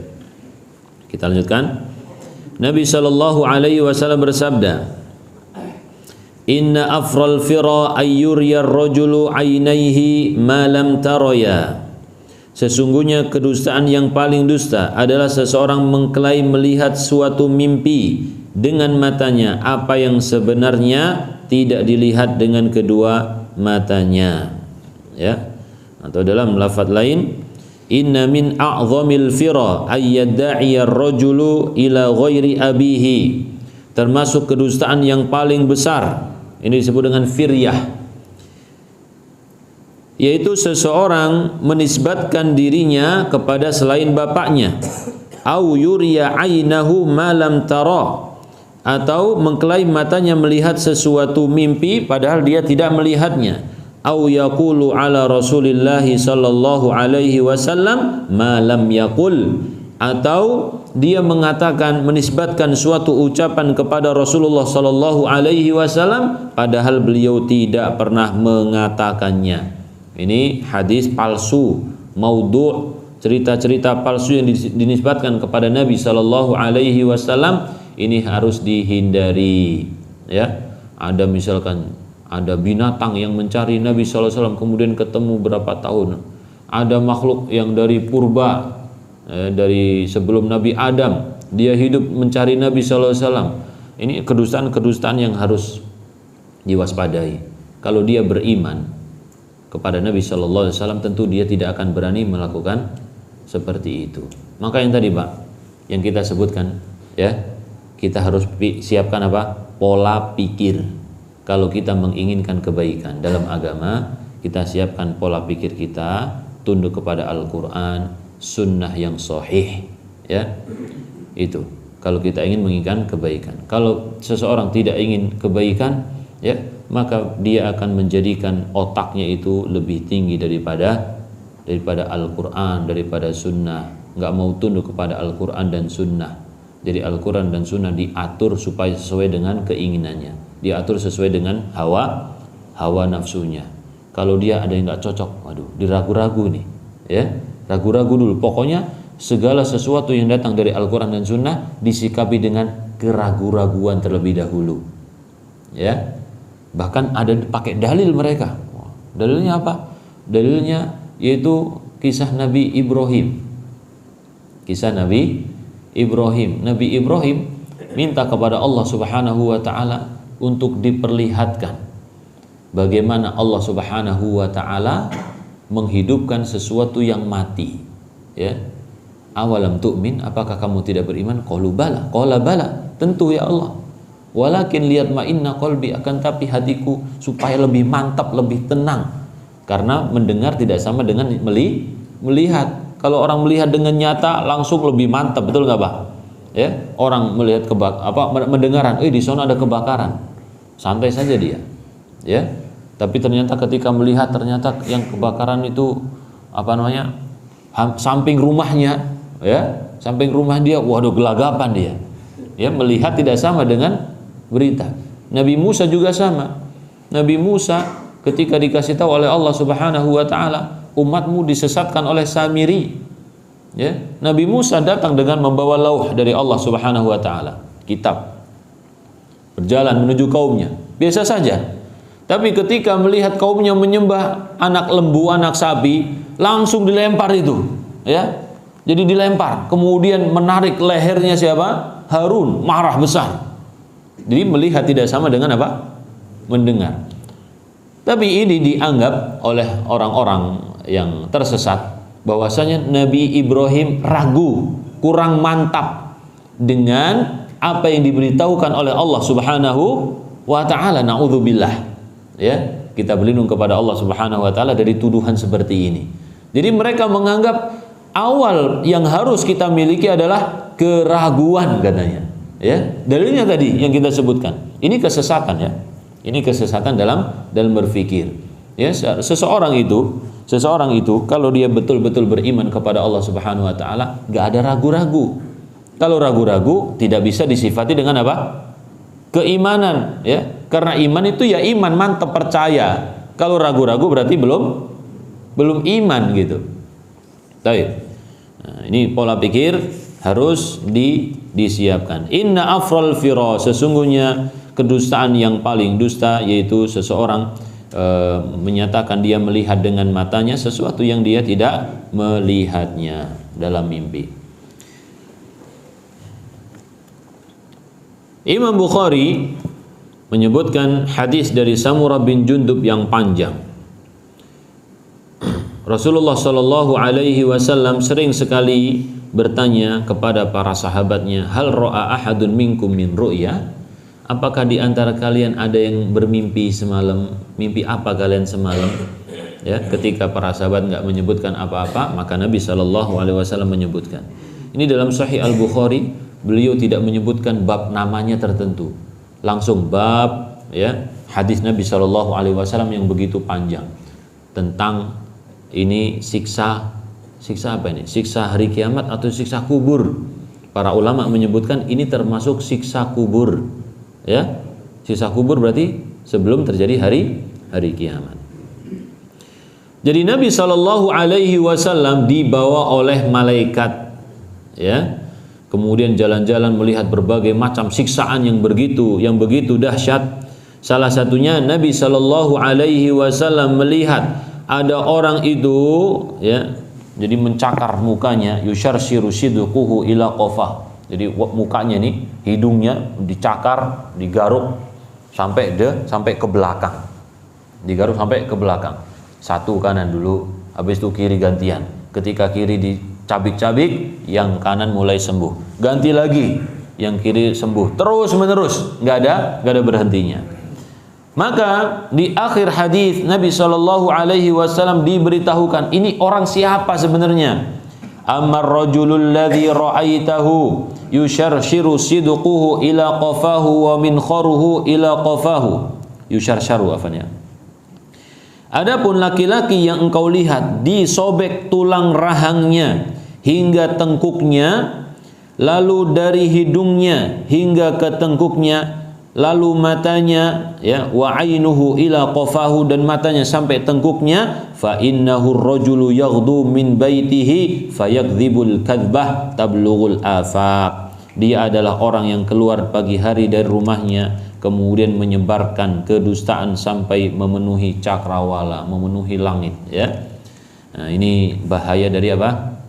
S1: Kita lanjutkan. Nabi sallallahu alaihi wasallam bersabda, "Inna afral fira ayyuriya ar-rajulu 'ainaihi ma lam taraya." Sesungguhnya kedustaan yang paling dusta adalah seseorang mengklaim melihat suatu mimpi dengan matanya apa yang sebenarnya tidak dilihat dengan kedua matanya, ya. Atau dalam lafaz lain, inna min a'zamil fira ayyadda'iya ar-rajulu ila ghairi abihi. Termasuk kedustaan yang paling besar, ini disebut dengan firyah, yaitu seseorang menisbatkan dirinya kepada selain bapaknya, au yuriya ainahu ma lam tara, atau mengklaim matanya melihat sesuatu mimpi padahal dia tidak melihatnya, au yaqulu ala Rasulillah sallallahu alaihi wasallam ma lam yaqul, atau dia mengatakan, menisbatkan suatu ucapan kepada Rasulullah sallallahu alaihi wasallam padahal beliau tidak pernah mengatakannya. Ini hadis palsu, maudhu', cerita-cerita palsu yang dinisbatkan kepada Nabi sallallahu alaihi wasallam, ini harus dihindari, ya. Ada misalkan ada binatang yang mencari Nabi sallallahu alaihi wasallam kemudian ketemu berapa tahun. Ada makhluk yang dari purba, dari sebelum Nabi Adam, dia hidup mencari Nabi sallallahu alaihi wasallam. Ini kedustaan-kedustaan yang harus diwaspadai. Kalau dia beriman kepada Nabi sallallahu alaihi wasallam, tentu dia tidak akan berani melakukan seperti itu. Maka yang tadi, Pak, yang kita sebutkan, ya, kita harus siapkan apa? Pola pikir. Kalau kita menginginkan kebaikan dalam agama, kita siapkan pola pikir kita tunduk kepada Al-Qur'an, sunnah yang sahih, ya. Itu kalau kita ingin menginginkan kebaikan. Kalau seseorang tidak ingin kebaikan, ya, maka dia akan menjadikan otaknya itu lebih tinggi daripada Al-Quran, daripada sunnah. Nggak mau tunduk kepada Al-Quran dan sunnah. Jadi Al-Quran dan sunnah diatur supaya sesuai dengan keinginannya, diatur sesuai dengan hawa nafsunya. Kalau dia ada yang nggak cocok, waduh, diragu-ragu nih, ya, ragu-ragu dulu. Pokoknya segala sesuatu yang datang dari Al-Quran dan sunnah disikapi dengan keragu-raguan terlebih dahulu, ya. Bahkan ada pakai dalil mereka. Dalilnya apa? Dalilnya yaitu kisah Nabi Ibrahim. Kisah Nabi Ibrahim. Nabi Ibrahim minta kepada Allah Subhanahu wa taala untuk diperlihatkan bagaimana Allah Subhanahu wa taala menghidupkan sesuatu yang mati, ya. Awalam tu'min, apakah kamu tidak beriman? Qalu bala. Qala bala, tentu ya Allah. Walakin liyatma'inna qalbi, akan tapi hatiku supaya lebih mantap, lebih tenang. Karena mendengar tidak sama dengan melihat. Kalau orang melihat dengan nyata langsung lebih mantap, betul nggak, Pak? Ya, orang melihat mendengaran, di sana ada kebakaran, santai saja dia, ya. Tapi ternyata ketika melihat, ternyata yang kebakaran itu samping rumahnya, ya, samping rumah dia, waduh, gelagapan dia. Ya, melihat tidak sama dengan berita. Nabi Musa juga sama. Nabi Musa ketika dikasih tahu oleh Allah Subhanahu wa taala, umatmu disesatkan oleh Samiri. Ya, Nabi Musa datang dengan membawa lauh dari Allah Subhanahu wa taala, kitab. Berjalan menuju kaumnya. Biasa saja. Tapi ketika melihat kaumnya menyembah anak lembu, anak sapi, langsung dilempar itu, ya. Jadi dilempar, kemudian menarik lehernya siapa? Harun, marah besar. Jadi melihat tidak sama dengan apa? Mendengar. Tapi ini dianggap oleh orang-orang yang tersesat bahwasanya Nabi Ibrahim ragu, kurang mantap dengan apa yang diberitahukan oleh Allah Subhanahu wa taala. Naudzubillah. Ya, kita berlindung kepada Allah Subhanahu wa taala dari tuduhan seperti ini. Jadi mereka menganggap awal yang harus kita miliki adalah keraguan katanya. Ya, dalilnya tadi yang kita sebutkan. Ini kesesatan ya. Ini kesesatan dalam berpikir. Ya, seseorang itu kalau dia betul-betul beriman kepada Allah Subhanahu wa taala, enggak ada ragu-ragu. Kalau ragu-ragu tidak bisa disifati dengan apa? Keimanan, ya. Karena iman itu ya iman, mantap, percaya. Kalau ragu-ragu berarti belum iman gitu. Baik. Nah, ini pola pikir harus disiapkan. Inna afral fira, sesungguhnya kedustaan yang paling dusta yaitu seseorang menyatakan dia melihat dengan matanya sesuatu yang dia tidak melihatnya dalam mimpi. Imam Bukhari menyebutkan hadis dari Samurah bin Jundub yang panjang. Rasulullah Shallallahu Alaihi Wasallam sering sekali bertanya kepada para sahabatnya, hal ro'a ahadun minkum min ru'ya? Apakah di antara kalian ada yang bermimpi semalam? Mimpi apa kalian semalam? Ya, ketika para sahabat nggak menyebutkan apa-apa, maka Nabi Shallallahu Alaihi Wasallam menyebutkan. Ini dalam Sahih Al Bukhari, beliau tidak menyebutkan bab namanya tertentu, langsung bab, ya, hadis Nabi Shallallahu Alaihi Wasallam yang begitu panjang tentang ini siksa apa ini? Siksa hari kiamat atau siksa kubur? Para ulama menyebutkan ini termasuk siksa kubur. Ya, siksa kubur berarti sebelum terjadi hari kiamat. Jadi Nabi Shallallahu Alaihi Wasallam dibawa oleh malaikat, ya, kemudian jalan-jalan melihat berbagai macam siksaan yang begitu dahsyat. Salah satunya Nabi Shallallahu Alaihi Wasallam melihat ada orang itu, ya, jadi mencakar mukanya, yusharshiru sidquhu ila qafah. Jadi mukanya nih, hidungnya dicakar, digaruk sampai ke belakang. Digaruk sampai ke belakang. Satu kanan dulu, habis itu kiri gantian. Ketika kiri dicabik-cabik, yang kanan mulai sembuh. Ganti lagi, yang kiri sembuh. Terus menerus, nggak ada berhentinya. Maka di akhir hadis Nabi Shallallahu Alaihi Wasallam diberitahukan ini orang siapa sebenarnya. Ammar rajulul ladzi ra'aitahu yusharshiru sidquhu ila qafahu wa min kharuhu ila qafahu. Yusharsharu afanya. Adapun laki-laki yang engkau lihat disobek tulang rahangnya hingga tengkuknya, lalu dari hidungnya hingga ke tengkuknya, lalu matanya, ya, wa ainuhu ila qafahu, dan matanya sampai tengkuknya, fa innahu ar-rajulu yaghdu min baitihi fayakdzibul kadzbah tablughul afaq. Dia adalah orang yang keluar pagi hari dari rumahnya kemudian menyebarkan kedustaan sampai memenuhi cakrawala, memenuhi langit, ya. Nah, ini bahaya dari apa?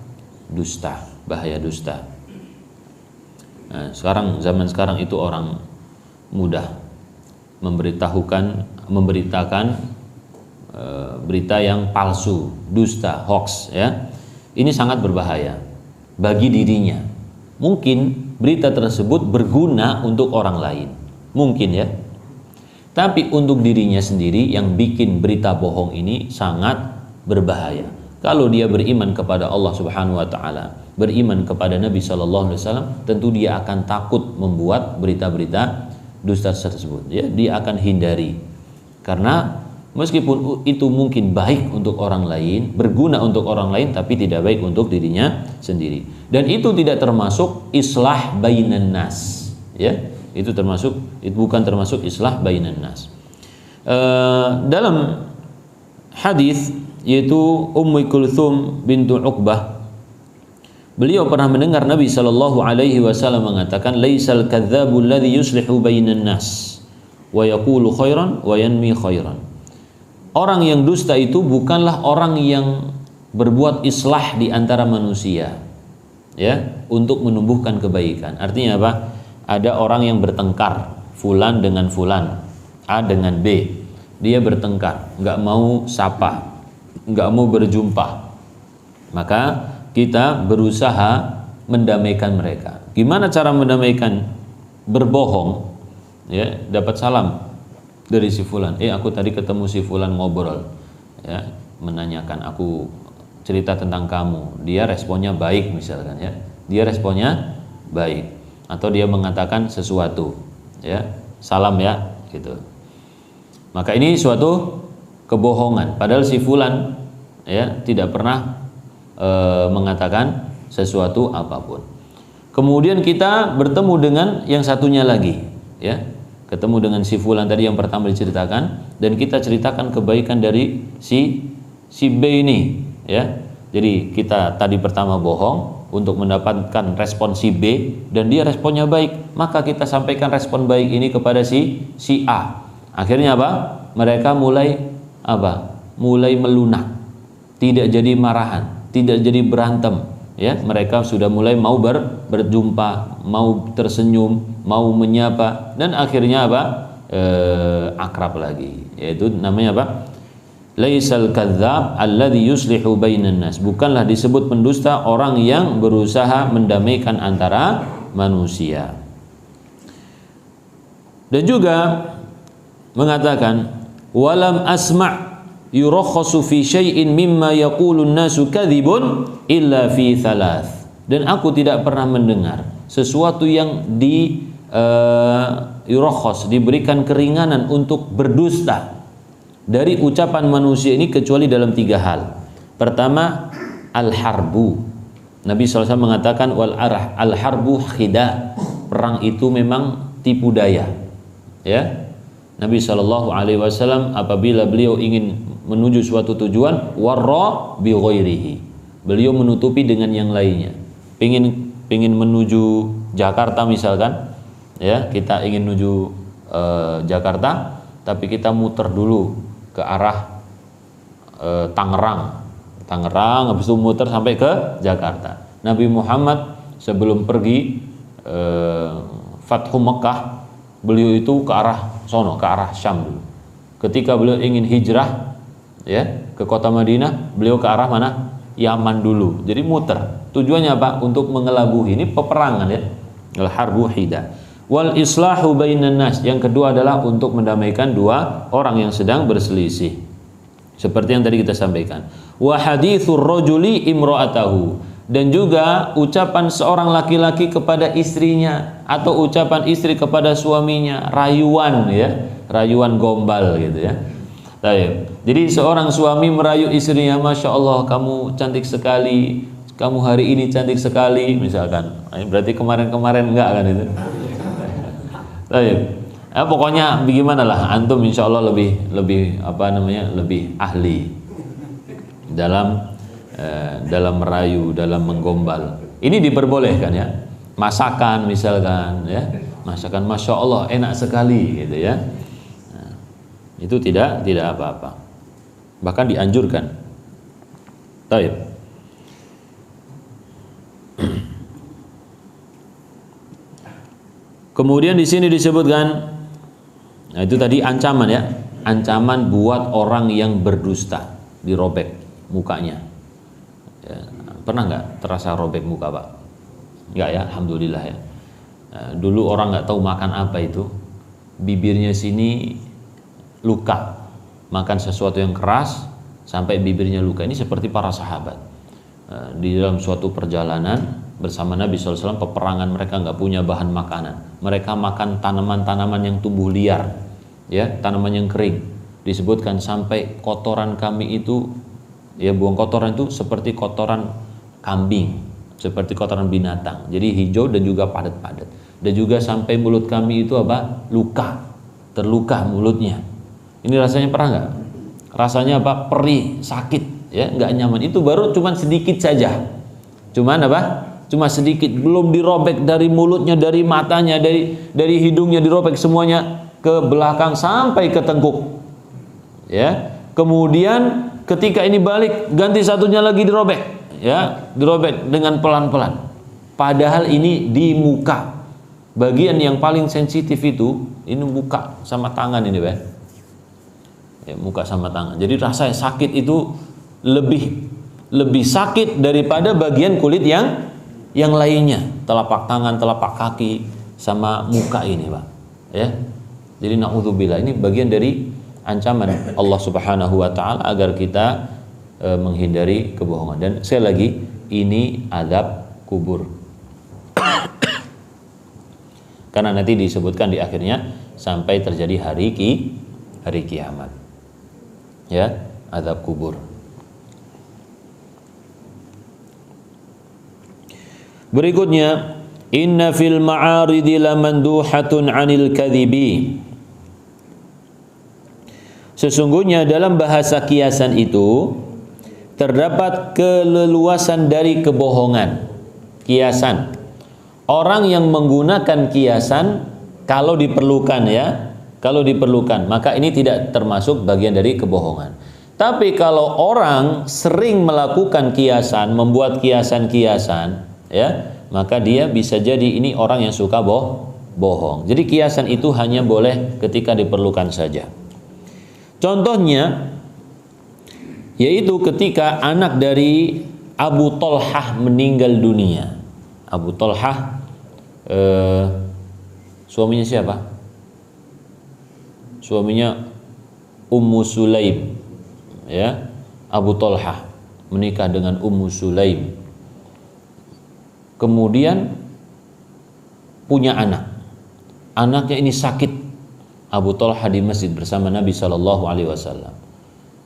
S1: Dusta, bahaya dusta. Nah, zaman sekarang itu orang mudah memberitakan berita yang palsu, dusta, hoax, ya. Ini sangat berbahaya bagi dirinya. Mungkin berita tersebut berguna untuk orang lain, mungkin, ya. Tapi untuk dirinya sendiri yang bikin berita bohong ini sangat berbahaya. Kalau dia beriman kepada Allah Subhanahu wa taala, beriman kepada Nabi sallallahu alaihi wasallam, tentu dia akan takut membuat berita-berita dusta tersebut, ya. Dia akan hindari, karena meskipun itu mungkin baik untuk orang lain, berguna untuk orang lain, tapi tidak baik untuk dirinya sendiri. Dan itu tidak termasuk islah bainan nas, ya. Itu bukan termasuk islah bainan nas. Dalam hadis yaitu Ummu Kulthum bintu Uqbah, beliau pernah mendengar Nabi sallallahu alaihi wasallam mengatakan, "Laisal kadzdzabul ladzi yuslihu bainan nas wa yaqulu khairan wa yanmi khairan." Orang yang dusta itu bukanlah orang yang berbuat islah di antara manusia, ya, untuk menumbuhkan kebaikan. Artinya apa? Ada orang yang bertengkar, fulan dengan fulan, A dengan B. Dia bertengkar, nggak mau sapa, nggak mau berjumpa. Maka kita berusaha mendamaikan mereka. Gimana cara mendamaikan? Berbohong, ya, dapat salam dari si fulan. Aku tadi ketemu si fulan ngobrol, ya, menanyakan, aku cerita tentang kamu. Dia responnya baik misalkan, ya. Dia responnya baik. Atau dia mengatakan sesuatu, ya, salam ya, gitu. Maka ini suatu kebohongan. Padahal si fulan, ya, tidak pernah mengatakan sesuatu apapun. Kemudian kita bertemu dengan yang satunya lagi, ya, ketemu dengan si fulan tadi yang pertama diceritakan, dan kita ceritakan kebaikan dari si B ini, ya. Jadi kita tadi pertama bohong untuk mendapatkan respon si B, dan dia responnya baik, maka kita sampaikan respon baik ini kepada si A. Akhirnya apa? Mereka mulai apa? Mulai melunak, tidak jadi marahan, tidak jadi berantem, ya. Mereka sudah mulai mau berjumpa, mau tersenyum, mau menyapa, dan akhirnya apa? Akrab lagi. Yaitu namanya apa? Laisal kadzdzab alladzi yuslihu bainan nas. Bukanlah disebut pendusta orang yang berusaha mendamaikan antara manusia. Dan juga mengatakan, walam asma' yurakhasu fi syai'in mimma yaqulun nasu kadzibun illa fi thalath. Dan aku tidak pernah mendengar sesuatu yang yurakhas, diberikan keringanan untuk berdusta dari ucapan manusia ini kecuali dalam 3 hal. Pertama, al-harbu. Nabi SAW mengatakan al-harbu khida. Perang itu memang tipu daya, ya. Nabi SAW apabila beliau ingin menuju suatu tujuan, warra bi ghairihi, beliau menutupi dengan yang lainnya. Pingin menuju Jakarta misalkan, ya, kita ingin menuju Jakarta, tapi kita muter dulu ke arah Tangerang, habis itu muter sampai ke Jakarta. Nabi Muhammad sebelum pergi Fathu Mekah, beliau itu ke arah sono, ke arah Syam dulu. Ketika beliau ingin hijrah, ya, ke kota Madinah, beliau ke arah mana? Yaman dulu. Jadi muter. Tujuannya apa? Untuk mengelabuhi. Ini peperangan, ya. Al-harbu hida. Wal islahu bainan nas. Yang kedua adalah untuk mendamaikan dua orang yang sedang berselisih. Seperti yang tadi kita sampaikan. Wa hadithur rajuli imra'atahu. Dan juga ucapan seorang laki-laki kepada istrinya, atau ucapan istri kepada suaminya, rayuan, ya, rayuan gombal gitu, ya. Jadi seorang suami merayu istrinya, Masya Allah kamu cantik sekali, kamu hari ini cantik sekali misalkan. Berarti kemarin-kemarin enggak kan itu. Pokoknya bagaimana lah, antum insya Allah lebih ahli dalam merayu, dalam menggombal. Ini diperbolehkan, ya. Masakan misalkan, ya, masakan Masya Allah enak sekali gitu, ya. Nah, itu tidak apa-apa, bahkan dianjurkan. Baik. Kemudian di sini disebutkan, nah itu tadi ancaman, ya, ancaman buat orang yang berdusta, dirobek mukanya. Ya, pernah nggak terasa robek muka, Pak? Nggak, ya, alhamdulillah, ya. Nah, dulu orang nggak tahu makan apa itu, bibirnya sini luka, makan sesuatu yang keras sampai bibirnya luka. Ini seperti para sahabat. Nah, di dalam suatu perjalanan bersama Nabi SAW, peperangan, mereka nggak punya bahan makanan. Mereka makan tanaman-tanaman yang tumbuh liar, ya, tanaman yang kering. Disebutkan sampai kotoran kami itu, ya, buang kotoran itu seperti kotoran kambing, seperti kotoran binatang. Jadi hijau dan juga padat-padat. dan juga sampai mulut kami itu apa? Luka, terluka mulutnya. Ini rasanya pernah nggak? Rasanya apa? Perih, sakit, ya, nggak nyaman. Itu baru cuman sedikit saja. Cuman apa? Cuma sedikit, belum dirobek dari mulutnya, dari matanya, dari hidungnya dirobek semuanya ke belakang sampai ke tengkuk. Ya. Kemudian ketika ini balik, ganti satunya lagi dirobek, ya, dirobek dengan pelan-pelan. Padahal ini di muka. Bagian yang paling sensitif itu ini muka sama tangan ini, Pak. Ya, muka sama tangan. Jadi rasa sakit itu lebih sakit daripada bagian kulit yang lainnya, telapak tangan, telapak kaki sama muka ini, Pak. Ya. Jadi naudzubillah, ini bagian dari ancaman Allah Subhanahu wa taala agar kita menghindari kebohongan. Dan sekali lagi, ini azab kubur. Karena nanti disebutkan di akhirnya sampai terjadi hari kiamat. Ya, azab kubur. Berikutnya, inna fil ma'aridi lamanduhatun 'anil kadhibi. Sesungguhnya dalam bahasa kiasan itu terdapat keleluasan dari kebohongan. Kiasan. Orang yang menggunakan kiasan kalau diperlukan, ya, kalau diperlukan, maka ini tidak termasuk bagian dari kebohongan. Tapi kalau orang sering melakukan kiasan, membuat kiasan-kiasan, ya, maka dia bisa jadi ini orang yang suka bohong. Jadi kiasan itu hanya boleh ketika diperlukan saja. Contohnya yaitu ketika anak dari Abu Thalhah meninggal dunia. Abu Thalhah suaminya siapa? Suaminya Ummu Sulaim, ya. Abu Thalhah menikah dengan Ummu Sulaim. Kemudian punya anak. Anaknya ini sakit. Abu Thalhah di masjid bersama Nabi SAW.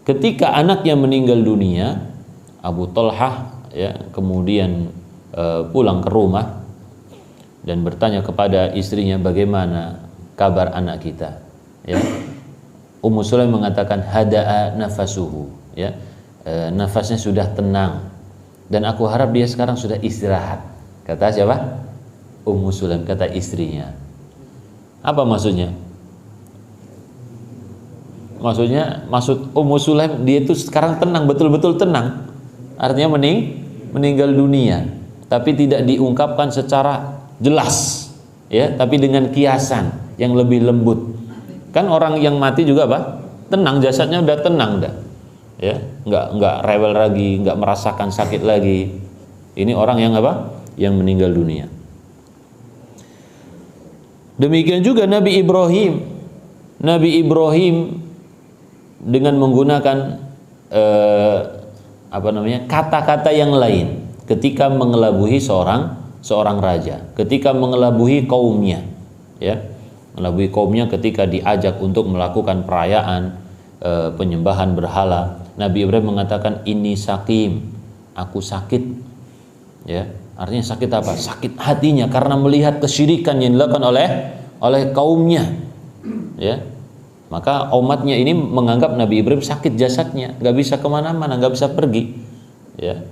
S1: Ketika anaknya meninggal dunia, Abu Thalhah, ya, kemudian pulang ke rumah dan bertanya kepada istrinya, bagaimana kabar anak kita, ya. Ummu Sulaim mengatakan hada'a nafasuhu, ya, nafasnya sudah tenang dan aku harap dia sekarang sudah istirahat. Kata siapa? Ummu Sulaim, kata istrinya. Apa maksudnya? Maksud Ummu Sulaim, dia itu sekarang tenang, betul-betul tenang. Artinya meninggal dunia, tapi tidak diungkapkan secara jelas, ya, tapi dengan kiasan yang lebih lembut. Kan orang yang mati juga apa? Tenang, jasadnya udah tenang dah, ya, nggak rewel lagi, nggak merasakan sakit lagi. Ini orang yang apa? Yang meninggal dunia. Demikian juga Nabi Ibrahim dengan menggunakan kata-kata yang lain ketika mengelabui seorang raja, ketika mengelabui kaumnya, ya, mengelabui kaumnya ketika diajak untuk melakukan perayaan penyembahan berhala. Nabi Ibrahim mengatakan ini sakim, aku sakit, ya. Artinya sakit apa? Sakit hatinya karena melihat kesyirikan yang dilakukan oleh kaumnya, ya. Maka umatnya ini menganggap Nabi Ibrahim sakit jasadnya, nggak bisa kemana-mana, nggak bisa pergi, ya.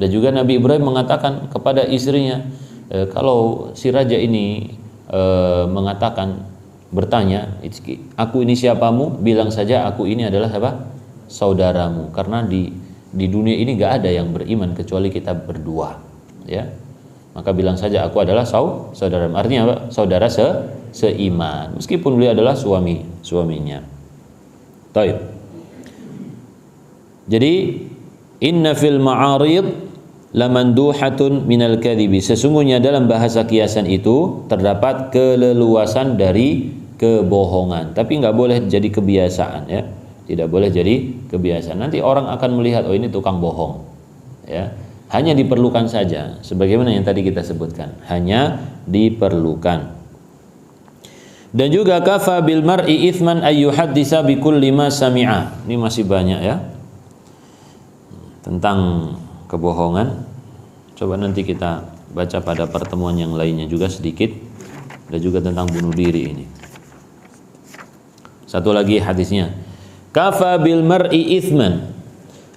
S1: Dan juga Nabi Ibrahim mengatakan kepada istrinya, kalau si raja ini bertanya, aku ini siapamu? Bilang saja aku ini adalah apa? Saudaramu. Karena di dunia ini nggak ada yang beriman kecuali kita berdua, ya. Maka bilang saja aku adalah saudara. Artinya apa? Saudara seiman, meskipun beliau adalah suaminya. Taib. Jadi inna fil ma'arid lamanduhatun minal kadhibi. Sesungguhnya dalam bahasa kiasan itu terdapat keleluasan dari kebohongan. Tapi nggak boleh jadi kebiasaan, ya. Tidak boleh jadi kebiasaan. Nanti orang akan melihat, oh ini tukang bohong, ya. Hanya diperlukan saja, sebagaimana yang tadi kita sebutkan, hanya diperlukan. Dan juga kafa bil mar'i itsman ay yuhaddisa bi kulli ma sami'a. Ini masih banyak, ya, tentang kebohongan. Coba nanti kita baca pada pertemuan yang lainnya juga sedikit. Ada juga tentang bunuh diri ini. Satu lagi hadisnya, kafa bil mar'i ithman,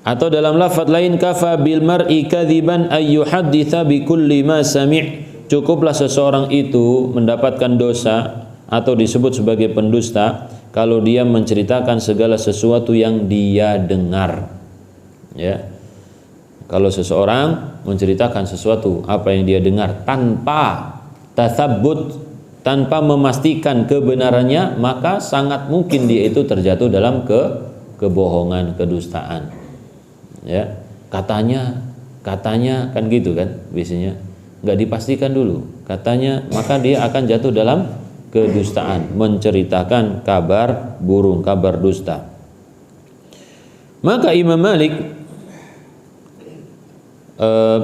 S1: atau dalam lafaz lain kafa bil mar'i kadziban ay yuhadditsa bi kulli ma sami'. Cukuplah seseorang itu mendapatkan dosa atau disebut sebagai pendusta kalau dia menceritakan segala sesuatu yang dia dengar. Ya. Kalau seseorang menceritakan sesuatu apa yang dia dengar tanpa tatsabbut, tanpa memastikan kebenarannya, maka sangat mungkin dia itu terjatuh dalam kebohongan, kedustaan. Ya, katanya kan gitu kan biasanya, nggak dipastikan dulu katanya, maka dia akan jatuh dalam kedustaan, menceritakan kabar burung, kabar dusta. Maka Imam Malik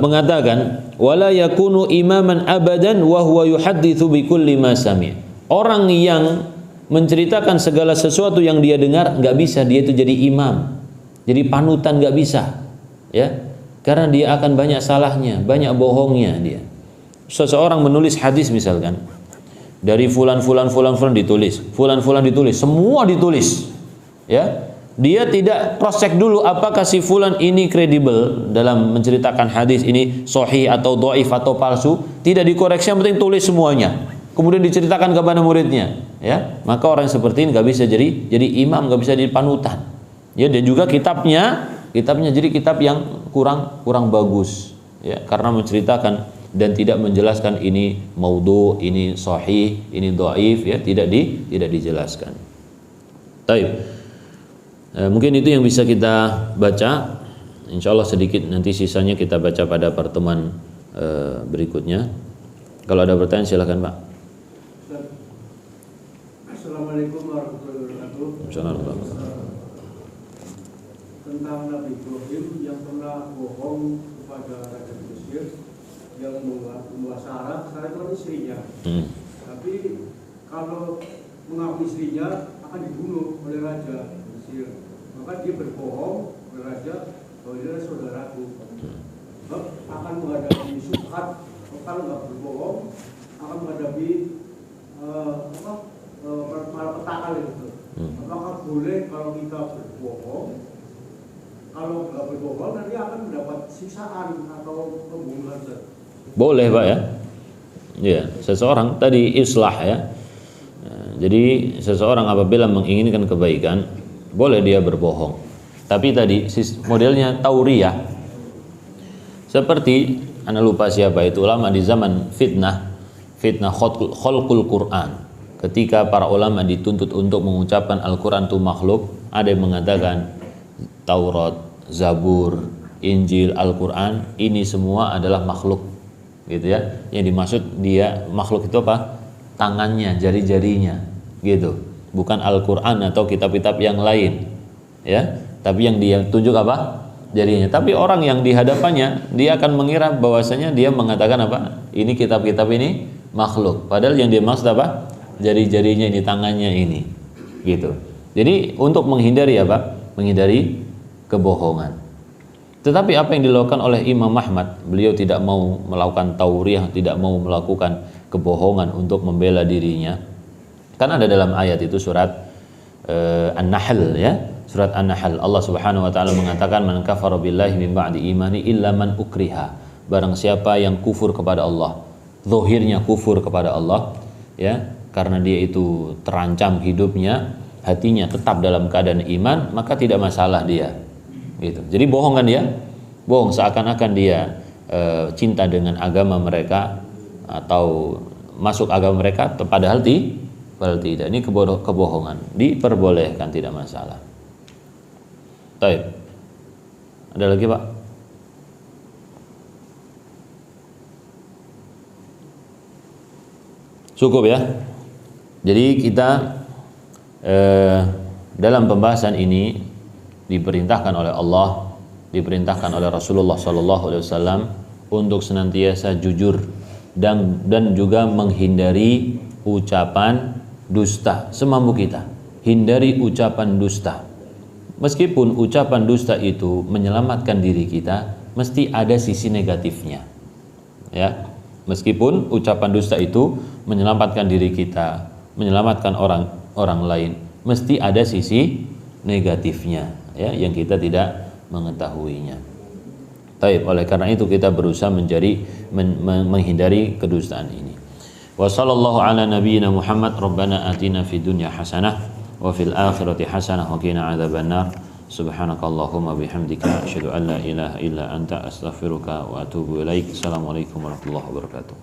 S1: mengatakan wala yakunu imaman abadan wa huwa yuhadditsu bi kulli ma sami'. Orang yang menceritakan segala sesuatu yang dia dengar, nggak bisa dia itu jadi imam, jadi panutan, nggak bisa, ya, karena dia akan banyak salahnya, banyak bohongnya dia. Seseorang menulis hadis misalkan, dari fulan ditulis, fulan ditulis, semua ditulis, ya. Dia tidak cross check dulu apakah si fulan ini kredibel dalam menceritakan hadis ini, sahih atau dhaif atau palsu. Tidak dikoreksi, yang penting tulis semuanya, kemudian diceritakan kepada muridnya, ya. Maka orang seperti ini nggak bisa jadi imam, nggak bisa jadi panutan, ya. Dan juga kitabnya jadi kitab yang kurang bagus, ya, karena menceritakan dan tidak menjelaskan ini maudhu, ini sahih, ini dhaif, ya, tidak dijelaskan. Taib. Mungkin itu yang bisa kita baca. Insya Allah sedikit nanti sisanya kita baca pada pertemuan berikutnya. Kalau ada pertanyaan silakan Pak.
S2: Assalamualaikum warahmatullahi wabarakatuh. Tentang Nabi Ibrahim yang pernah bohong kepada Raja Mesir yang membuat syarat itu kan istrinya. Tapi kalau mengaku istrinya akan dibunuh oleh Raja Mesir, maka dia berbohong kepada Raja bahwa dia adalah saudaraku. Akan menghadapi syubhat. Kalau nggak berbohong akan menghadapi malapetaka itu. Apakah boleh kalau kita berbohong? Kalau nggak berbohong nanti akan mendapat siksaan atau pembunuhan.
S1: Boleh Pak, ya. Ya, seseorang tadi islah, ya. Jadi seseorang apabila menginginkan kebaikan, boleh dia berbohong. Tapi tadi modelnya tauriyah. Seperti ana lupa siapa itu ulama di zaman fitnah khalqul Quran. Ketika para ulama dituntut untuk mengucapkan Al-Quran itu makhluk, ada yang mengatakan Taurat, Zabur, Injil, Al-Quran ini semua adalah makhluk, gitu ya. Yang dimaksud dia makhluk itu apa? Tangannya, jari-jarinya, gitu. Bukan Al-Quran atau kitab-kitab yang lain, ya. Tapi yang dia tunjuk apa? Jarinya. Tapi orang yang di hadapannya dia akan mengira bahwasanya dia mengatakan apa? Ini kitab-kitab ini makhluk. Padahal yang dia maksud apa? Jari-jarinya ini, tangannya ini, gitu. Jadi untuk menghindari apa? Menghindari kebohongan. Tetapi apa yang dilakukan oleh Imam Ahmad, beliau tidak mau melakukan tauriyah, tidak mau melakukan kebohongan untuk membela dirinya. Kan ada dalam ayat itu surat An-Nahl, ya. Surat An-Nahl, Allah Subhanahu wa taala mengatakan man kafara billahi min ba'di imani illa man ukriha. Barang siapa yang kufur kepada Allah, zahirnya kufur kepada Allah, ya, karena dia itu terancam hidupnya, hatinya tetap dalam keadaan iman, maka tidak masalah dia, gitu. Jadi bohong kan dia? Bohong seakan-akan dia cinta dengan agama mereka atau masuk agama mereka, padahal tidak. Ini kebohongan, diperbolehkan, tidak masalah. Baik. Ada lagi Pak? Cukup ya. Jadi kita dalam pembahasan ini diperintahkan oleh Allah, diperintahkan oleh Rasulullah SAW untuk senantiasa jujur dan juga menghindari ucapan dusta semampu kita. Hindari ucapan dusta. Meskipun ucapan dusta itu menyelamatkan diri kita, mesti ada sisi negatifnya, ya. Meskipun ucapan dusta itu menyelamatkan diri kita, menyelamatkan orang lain, mesti ada sisi negatifnya ya yang kita tidak mengetahuinya. Taib, oleh karena itu kita berusaha menghindari kedustaan ini. Wa sallallahu ala nabiyyina Muhammad, rabbana atina fid dunya hasanah wa fil akhirati hasanah wa qina adzabannar. Subhanakallahumma bihamdika asyhadu an la ilaha illa anta astaghfiruka wa atubu ilaik. Assalamualaikum warahmatullahi wabarakatuh.